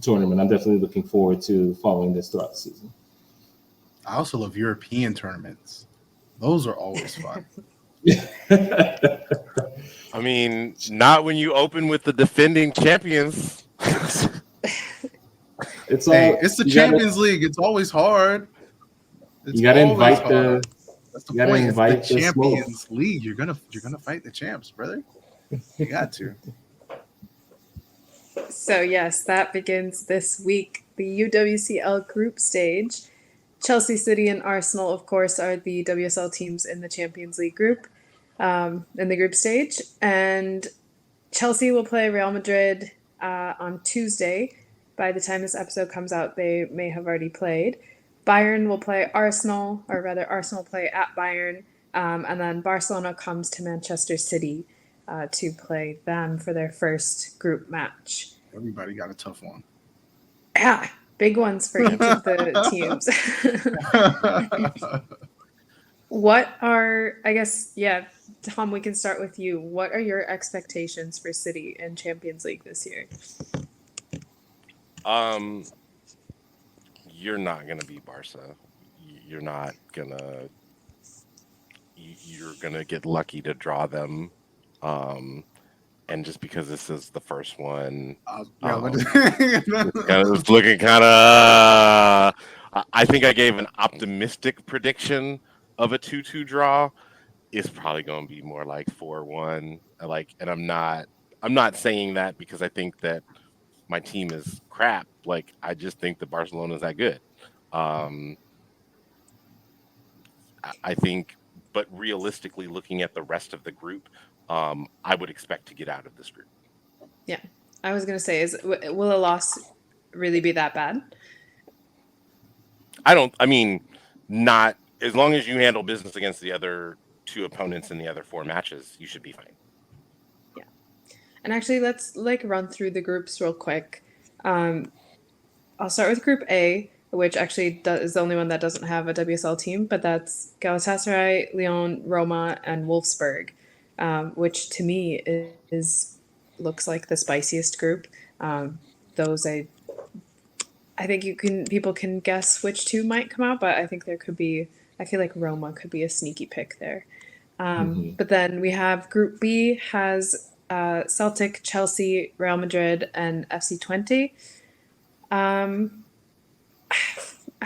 tournament. I'm definitely looking forward to following this throughout the season. I also love European tournaments. Those are always fun. I mean, not when you open with the defending champions. It's the Champions League. It's always hard. You got to invite the. That's the point. It's the Champions League. You're gonna fight the champs, brother. You got to. So yes, that begins this week. The UWCL group stage. Chelsea City and Arsenal, of course, are the WSL teams in the Champions League group, in the group stage. And Chelsea will play Real Madrid on Tuesday. By the time this episode comes out, they may have already played. Bayern will play Arsenal, or rather Arsenal play at Bayern. And then Barcelona comes to Manchester City to play them for their first group match. Everybody got a tough one. Yeah, big ones for each of the teams. Tom, we can start with you. What are your expectations for City in Champions League this year? You're not gonna beat Barca. You're not gonna. You're gonna get lucky to draw them. And just because this is the first one, it's looking kind of. I think I gave an optimistic prediction of a 2-2 draw. It's probably going to be more like 4-1. And I'm not saying that because I think that my team is crap. Like, I just think that Barcelona is that good. I think, but realistically, looking at the rest of the group, I would expect to get out of this group. Yeah, I was going to say, will a loss really be that bad? Not as long as you handle business against the other two opponents in the other 4 matches, you should be fine. Yeah. And actually, let's run through the groups real quick. I'll start with Group A, which actually is the only one that doesn't have a WSL team, but that's Galatasaray, Lyon, Roma, and Wolfsburg, which to me looks like the spiciest group. Those I think people can guess which 2 might come out, but I think I feel like Roma could be a sneaky pick there. But then we have Group B has Celtic, Chelsea, Real Madrid, and FC Twente. I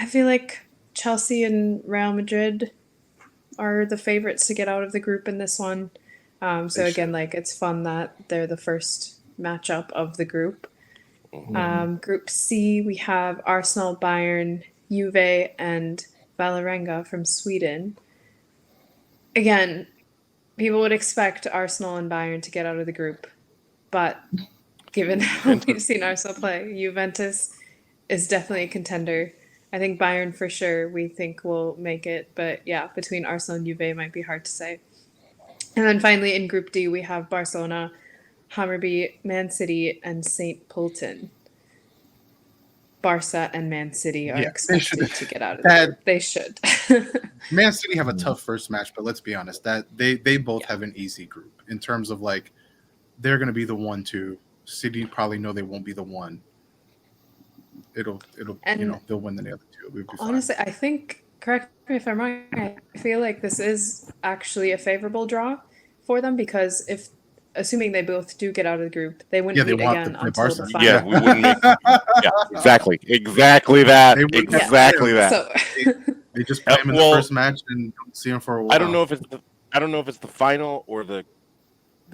feel like Chelsea and Real Madrid are the favorites to get out of the group in this one. So again, it's fun that they're the first matchup of the group. Group C, we have Arsenal, Bayern, Juve, and Vålerenga from Sweden. Again, people would expect Arsenal and Bayern to get out of the group, but given how we've seen Arsenal play, Juventus is definitely a contender. I think Bayern for sure we think will make it, but yeah, between Arsenal and Juve it might be hard to say. And then finally in Group D we have Barcelona, Hammarby, Man City, and St. Pölten. Barca and Man City are expected to get out of the group. They should. Man City have a tough first match, but let's be honest, that they both have an easy group in terms of they're going to be the 1-2. City probably know they won't be the 1. It'll they'll win the other 2. Honestly, I think, correct me if I'm wrong, I feel like this is actually a favorable draw for them because assuming they both do get out of the group, they wouldn't meet again until the final. Yeah, we wouldn't make exactly that. Exactly that. So they just play them in the first match and don't see them for a while. I don't know if it's the final or the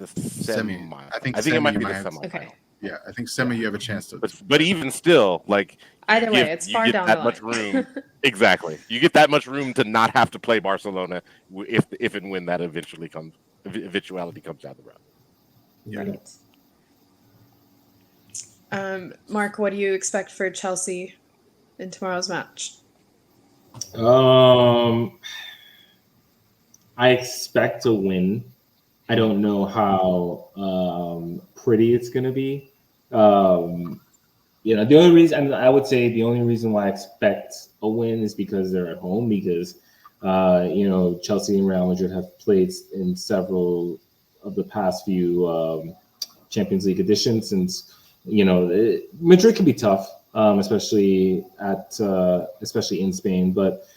semi. I think it might be the semi. Okay. Yeah, I think semi you have a chance to. But even still, either way, it's far down the line. Much room. Exactly, you get that much room to not have to play Barcelona if and when that eventuality comes down the road. Yeah. Right. Mark, what do you expect for Chelsea in tomorrow's match? I expect to win, I don't know how pretty it's going to be. The only reason, and I would say the only reason why I expect a win is because they're at home, because Chelsea and Real Madrid have played in several of the past few Champions League editions, and Madrid can be tough, especially in Spain. But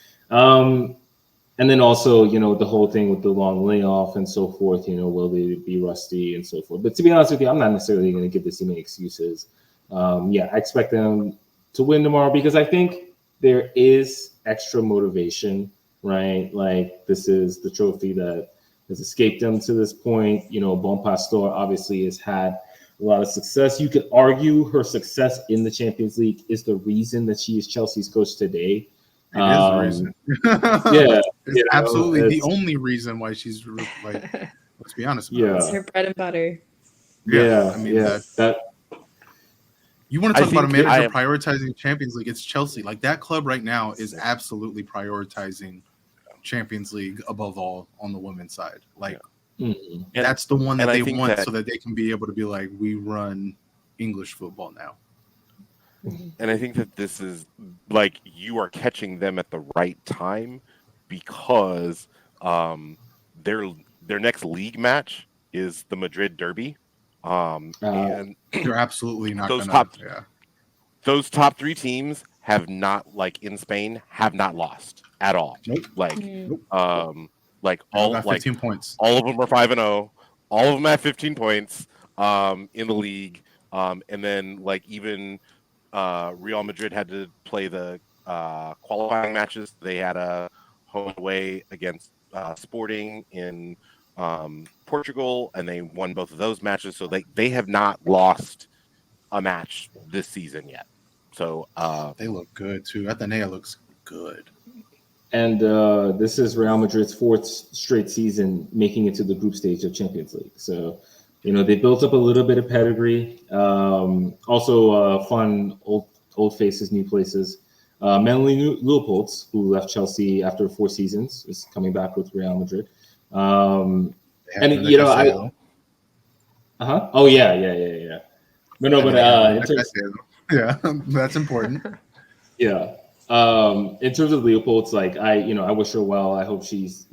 and then also, the whole thing with the long layoff and so forth, will they be rusty and so forth. But to be honest with you, I'm not necessarily going to give this any excuses. I expect them to win tomorrow because I think there is extra motivation, right? Like, this is the trophy that has escaped them to this point. Bon Pastor obviously has had a lot of success. You could argue her success in the Champions League is the reason that she is Chelsea's coach today. It is the reason. Yeah, it's absolutely the only reason why she's like. Let's be honest about it. It's her bread and butter. I mean that. You want to talk about a manager prioritizing Champions League? It's Chelsea. Like, that club right now is absolutely prioritizing Champions League above all on the women's side. Like, that's the one that they want so that they can be able to be like, we run English football now. And I think that this is like, you are catching them at the right time, because their next league match is the Madrid Derby. And they're absolutely not those top three teams have not, like, in Spain, have not lost at all. Nope. Like all 15 points. All of them are 5-0. All of them have 15 points in the league. And then, like, even Real Madrid had to play the qualifying matches. They had a home and away against Sporting in Portugal, and they won both of those matches. So they have not lost a match this season yet. So they look good too. Atenea looks good. And this is Real Madrid's fourth straight season making it to the group stage of Champions League. So, they built up a little bit of pedigree. Also, fun old faces, new places. Melanie Leupolz, who left Chelsea after 4 seasons, is coming back with Real Madrid. Oh yeah. But no, yeah, that's important. Yeah. In terms of Leopold's, like, I wish her well. I hope she's,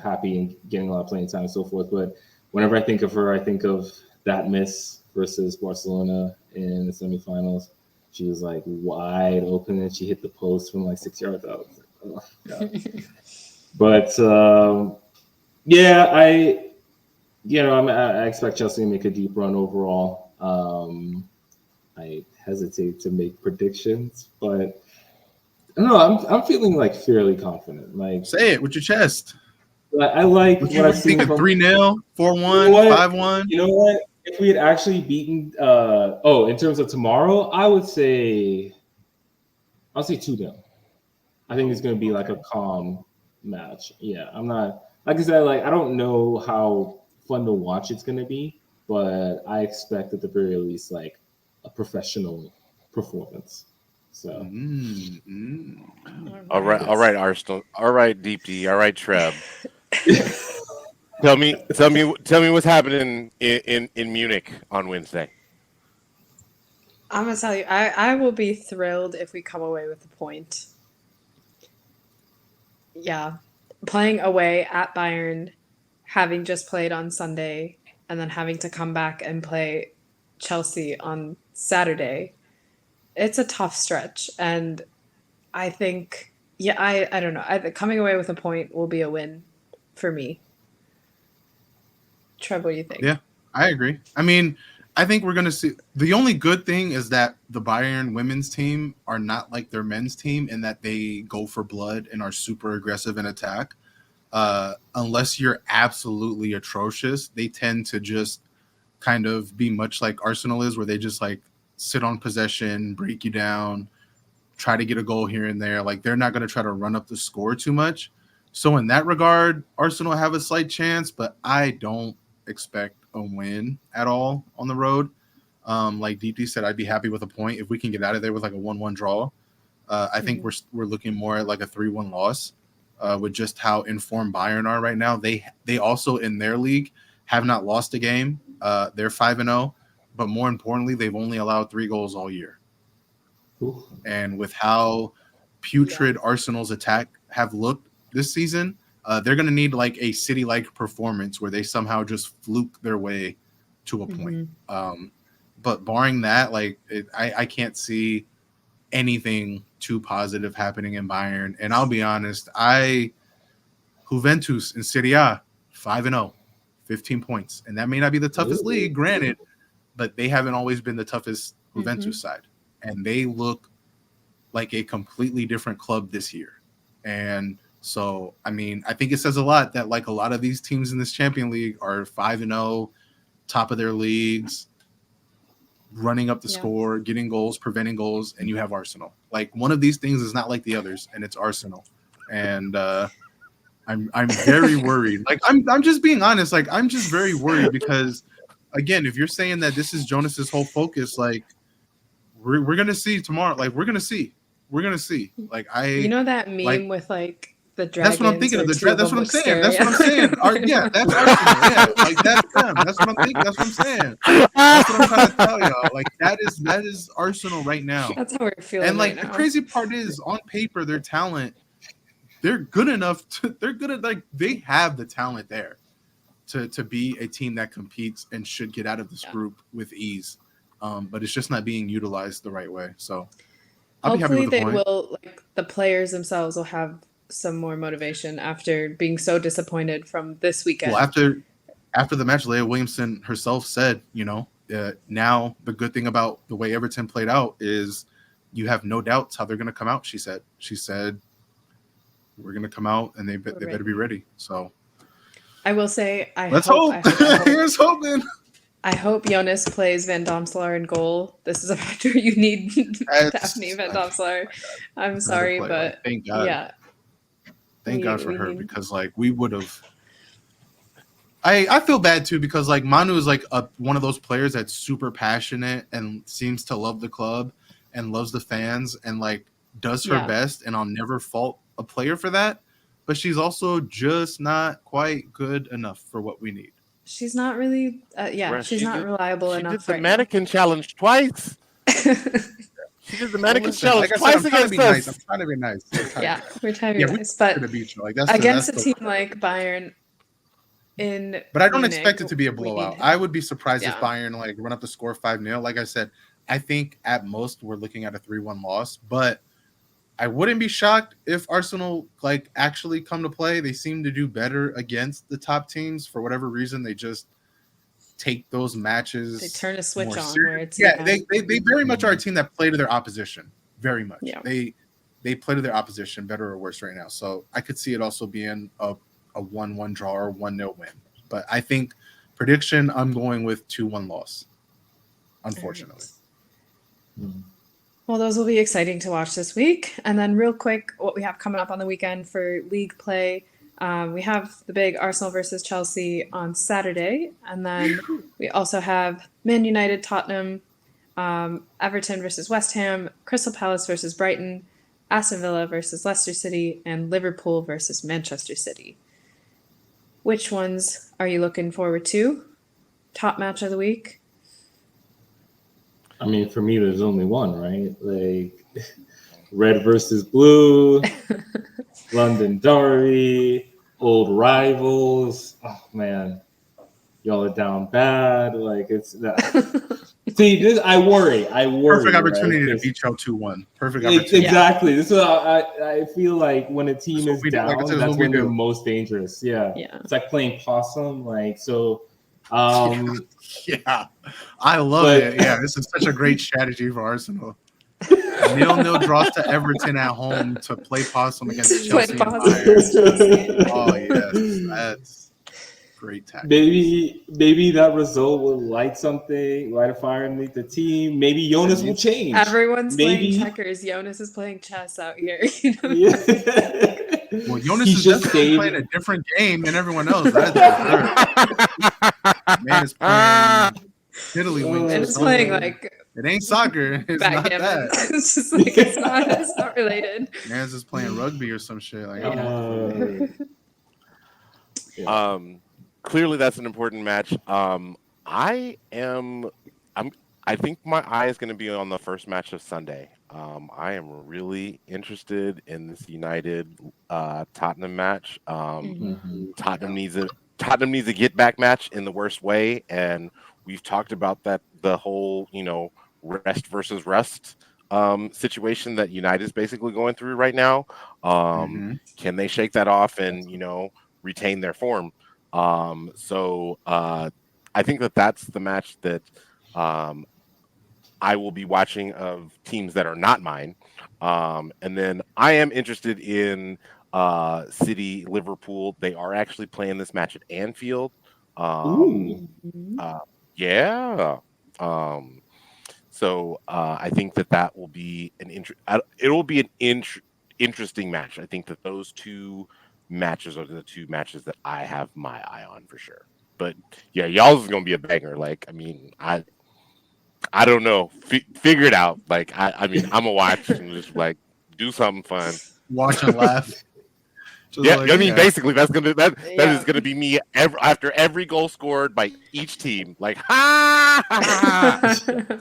happy and getting a lot of playing time and so forth. But whenever I think of her, I think of that miss versus Barcelona in the semifinals. She was like wide open and she hit the post from like 6 yards out. Oh, God. But I expect Chelsea to make a deep run overall. I hesitate to make predictions, but I don't know. I'm feeling like fairly confident. Like, say it with your chest. I like what I've seen. 3-0, 4-1, 5-1. You know what? If we had actually beaten, in terms of tomorrow, I would say 2-0. I think it's going to be like a calm match. Yeah, I'm not, like I said, like, I don't know how fun to watch it's going to be, but I expect at the very least like a professional performance. So, all right, Arsenal. All right, Deep D. All right, Treb. Tell me what's happening in Munich on Wednesday. I'm gonna tell you, I will be thrilled if we come away with a point. Yeah, playing away at Bayern, having just played on Sunday, and then having to come back and play Chelsea on Saturday. It's a tough stretch, and I think, I don't know. Coming away with a point will be a win for me. Treb, what do you think? Yeah, I agree. I mean, I think we're going to see. The only good thing is that the Bayern women's team are not like their men's team in that they go for blood and are super aggressive in attack. Unless you're absolutely atrocious, they tend to just kind of be much like Arsenal is, where they just like sit on possession, break you down, try to get a goal here and there. Like, they're not going to try to run up the score too much. So in that regard, Arsenal have a slight chance, but I don't expect a win at all on the road. Like DP said, I'd be happy with a point if we can get out of there with like a 1-1 draw. I think we're looking more at like a 3-1 loss with just how informed Bayern are right now. They also in their league have not lost a game. They're 5-0, but more importantly, they've only allowed 3 goals all year. Ooh. And with how putrid Arsenal's attack have looked this season, they're going to need like a City-like performance where they somehow just fluke their way to a point. But barring that, like I can't see anything too positive happening in Bayern. And I'll be honest, Juventus in Serie A, 5-0, 15 points. And that may not be the toughest league, granted, but they haven't always been the toughest Juventus side. And they look like a completely different club this year. And so, I mean, I think it says a lot that like a lot of these teams in this Champion League are 5-0, top of their leagues, running up the score, getting goals, preventing goals, and you have Arsenal. Like one of these things is not like the others, and it's Arsenal. And I'm very worried. Like I'm just being honest. Like I'm just very worried because, again, if you're saying that this is Jonas's whole focus, like we're gonna see tomorrow. Like we're gonna see. Like you know that meme with like the dragons. That's what I'm thinking of. That's what I'm saying. That's what I'm saying. Yeah, that's Arsenal. Yeah, like that's them. That's what I'm thinking. That's what I'm saying. That's what I'm trying to tell y'all. Like that is Arsenal right now. That's how we're feeling. And like right the now. crazy part is, on paper, their talent, they're good enough to. They're good at like they have the talent there to be a team that competes and should get out of this group with ease. But it's just not being utilized the right way. So I'll hopefully be happy with the point. will, like the players themselves will have some more motivation after being so disappointed from this weekend. Well, after the match, Leah Williamson herself said, now the good thing about the way Everton played out is you have no doubts how they're going to come out. She said we're going to come out and they better be ready. So I will say, let's hope. Here's hoping. I hope Jonas plays Van Domselaar in goal. This is a match where you need Daphne Van Domselaar. I'm sorry, but thank God. Yeah. Thank God for her because like we would have. I feel bad too because like Manu is like one of those players that's super passionate and seems to love the club and loves the fans and like does her best, and I'll never fault a player for that. But she's also just not quite good enough for what we need. She's not really, she's not reliable enough. She did the mannequin challenge twice. She did the mannequin challenge twice against us. I'm trying to be nice. Yeah, we're trying to be nice. But against a team like Bayern But I don't expect it to be a blowout. I would be surprised if Bayern like run up the score 5-0. Like I said, I think at most we're looking at a 3-1 loss. But I wouldn't be shocked if Arsenal like actually come to play. They seem to do better against the top teams for whatever reason. They just take those matches. They turn a switch on serious. where it's they very much are a team that play to their opposition. Very much. Yeah. They play to their opposition better or worse right now. So I could see it also being a 1-1 draw or 1-0 win. But I think prediction, I'm going with 2-1 loss. Unfortunately. Well, those will be exciting to watch this week. And then real quick, what we have coming up on the weekend for league play. We have the big Arsenal versus Chelsea on Saturday. And then we also have Man United, Tottenham, Everton versus West Ham, Crystal Palace versus Brighton, Aston Villa versus Leicester City, and Liverpool versus Manchester City. Which ones are you looking forward to? Top match of the week? I mean, for me, there's only one, right? Like red versus blue, London Derby, old rivals. Oh man, y'all are down bad. Like it's that. See, this I worry. Perfect opportunity to beat y'all 2-1. Perfect opportunity. Exactly. This is I feel like when a team is down, that's when they're most dangerous. Yeah. It's like playing possum. Like so. Yeah, I love it. Yeah, this is such a great strategy for Arsenal. 0-0 draws to Everton at home to play possum against Chelsea. Oh yes, that's great tactics. Maybe that result will light a fire underneath the team. Maybe Jonas will change. Everyone's playing checkers. Jonas is playing chess out here. Well, Jonas is just playing a different game than everyone else. That's man is playing tiddlywinks. And it's playing like it ain't soccer. It's not that. It's just like it's not related. Man's just playing rugby or some shit. Like clearly that's an important match. I am. I'm. I think my eye is going to be on the first match of Sunday. I am really interested in this United Tottenham match. Mhm. Tottenham needs a Tottenham needs a get back match in the worst way, and we've talked about that the whole rest versus rest situation that United is basically going through right now. Mm-hmm. Can they shake that off and retain their form? I think that that's the match that um, I will be watching of teams that are not mine. And then I am interested in City Liverpool. They are actually playing this match at Anfield. Um, Ooh. Mhm. uh, yeah. Um, I think that that will be it will be an interesting match. I think that those two matches are the two matches that I have my eye on for sure. But yeah, y'all's is gonna be a banger. Like, I mean, I don't know. Figure it out. Like, I mean, I'm gonna watch and just like do something fun. Watch and laugh. Just Yeah, like, I mean, yeah. basically, that is Yeah. gonna be me after every goal scored by each team. Like, ha ha ha.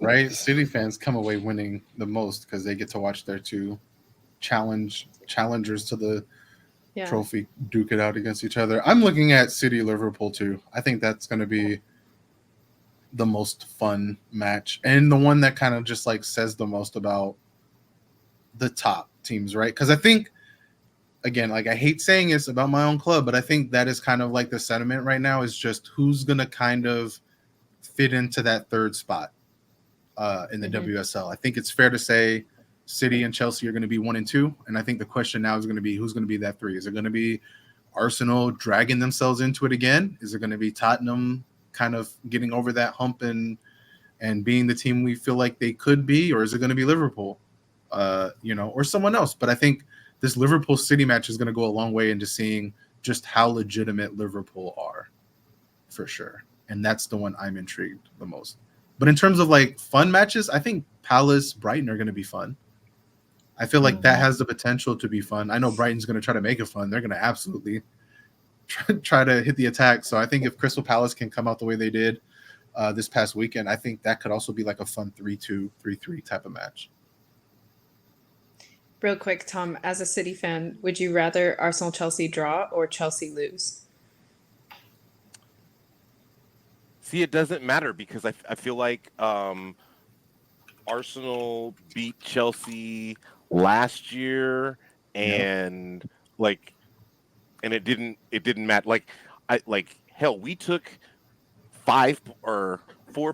Right? City fans come away winning the most because they get to watch their two challengers to the Yeah. trophy duke it out against each other. I'm looking at City Liverpool too. I think that's going to be the most fun match and the one that kind of just like says the most about the top teams, right? Because I think again, like I hate saying this about my own club, but I think that is kind of like the sentiment right now is just who's going to kind of fit into that third spot in the Mhm. WSL. I think it's fair to say City and Chelsea are going to be 1 and 2, and I think the question now is going to be who's going to be that three. Is it going to be Arsenal dragging themselves into it again? Is it going to be Tottenham kind of getting over that hump and being the team we feel like they could be, or is it going to be Liverpool, or someone else? But I think this Liverpool City match is going to go a long way into seeing just how legitimate Liverpool are, for sure. And that's the one I'm intrigued the most. But in terms of like fun matches, I think Palace Brighton are going to be fun. I feel like that Mhm. has the potential to be fun. I know Brighton's going to try to make it fun. They're going to absolutely try to hit the attack. So I think if Crystal Palace can come out the way they did this past weekend, I think that could also be like a fun 3-2, 3-3 type of match. Real quick, Tom, as a City fan, would you rather Arsenal Chelsea draw or Chelsea lose? See, it doesn't matter because I feel like Arsenal beat Chelsea last year, Yep. and like, and it didn't matter. Like, I like hell, we took 4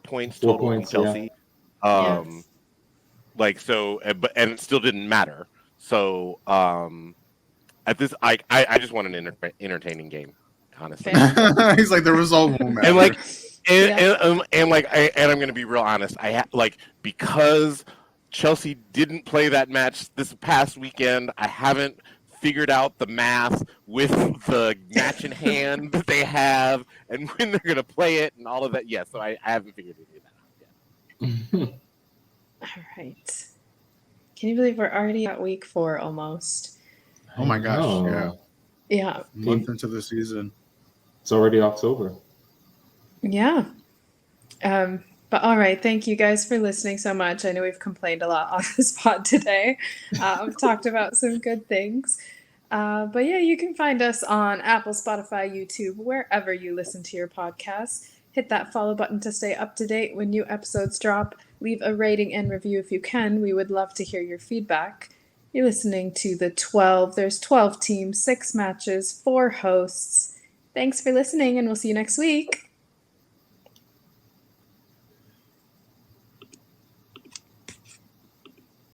points 4 total from points, yeah. Chelsea. Yeah. Um, but it still didn't matter. So at this, I just want an entertaining game, honestly. Fair. He's like the result won't And matter. like, and Yeah. and I'm gonna be real honest. Because Chelsea didn't play that match this past weekend. I haven't figured out the math with the match in hand that they have and when they're gonna play it and all of that. Yeah, so I haven't figured any of that out yet. All right. Can you believe we're already at week 4 almost? Oh I my gosh, yeah. know. Yeah. Month into the season. It's already October. Yeah. But all right, thank you guys for listening so much. I know we've complained a lot on this pod today. We've talked about some good things. But yeah, you can find us on Apple, Spotify, YouTube, wherever you listen to your podcasts. Hit that follow button to stay up to date when new episodes drop. Leave a rating and review if you can. We would love to hear your feedback. You're listening to the 12. There's 12 teams, 6 matches, 4 hosts. Thanks for listening, and we'll see you next week.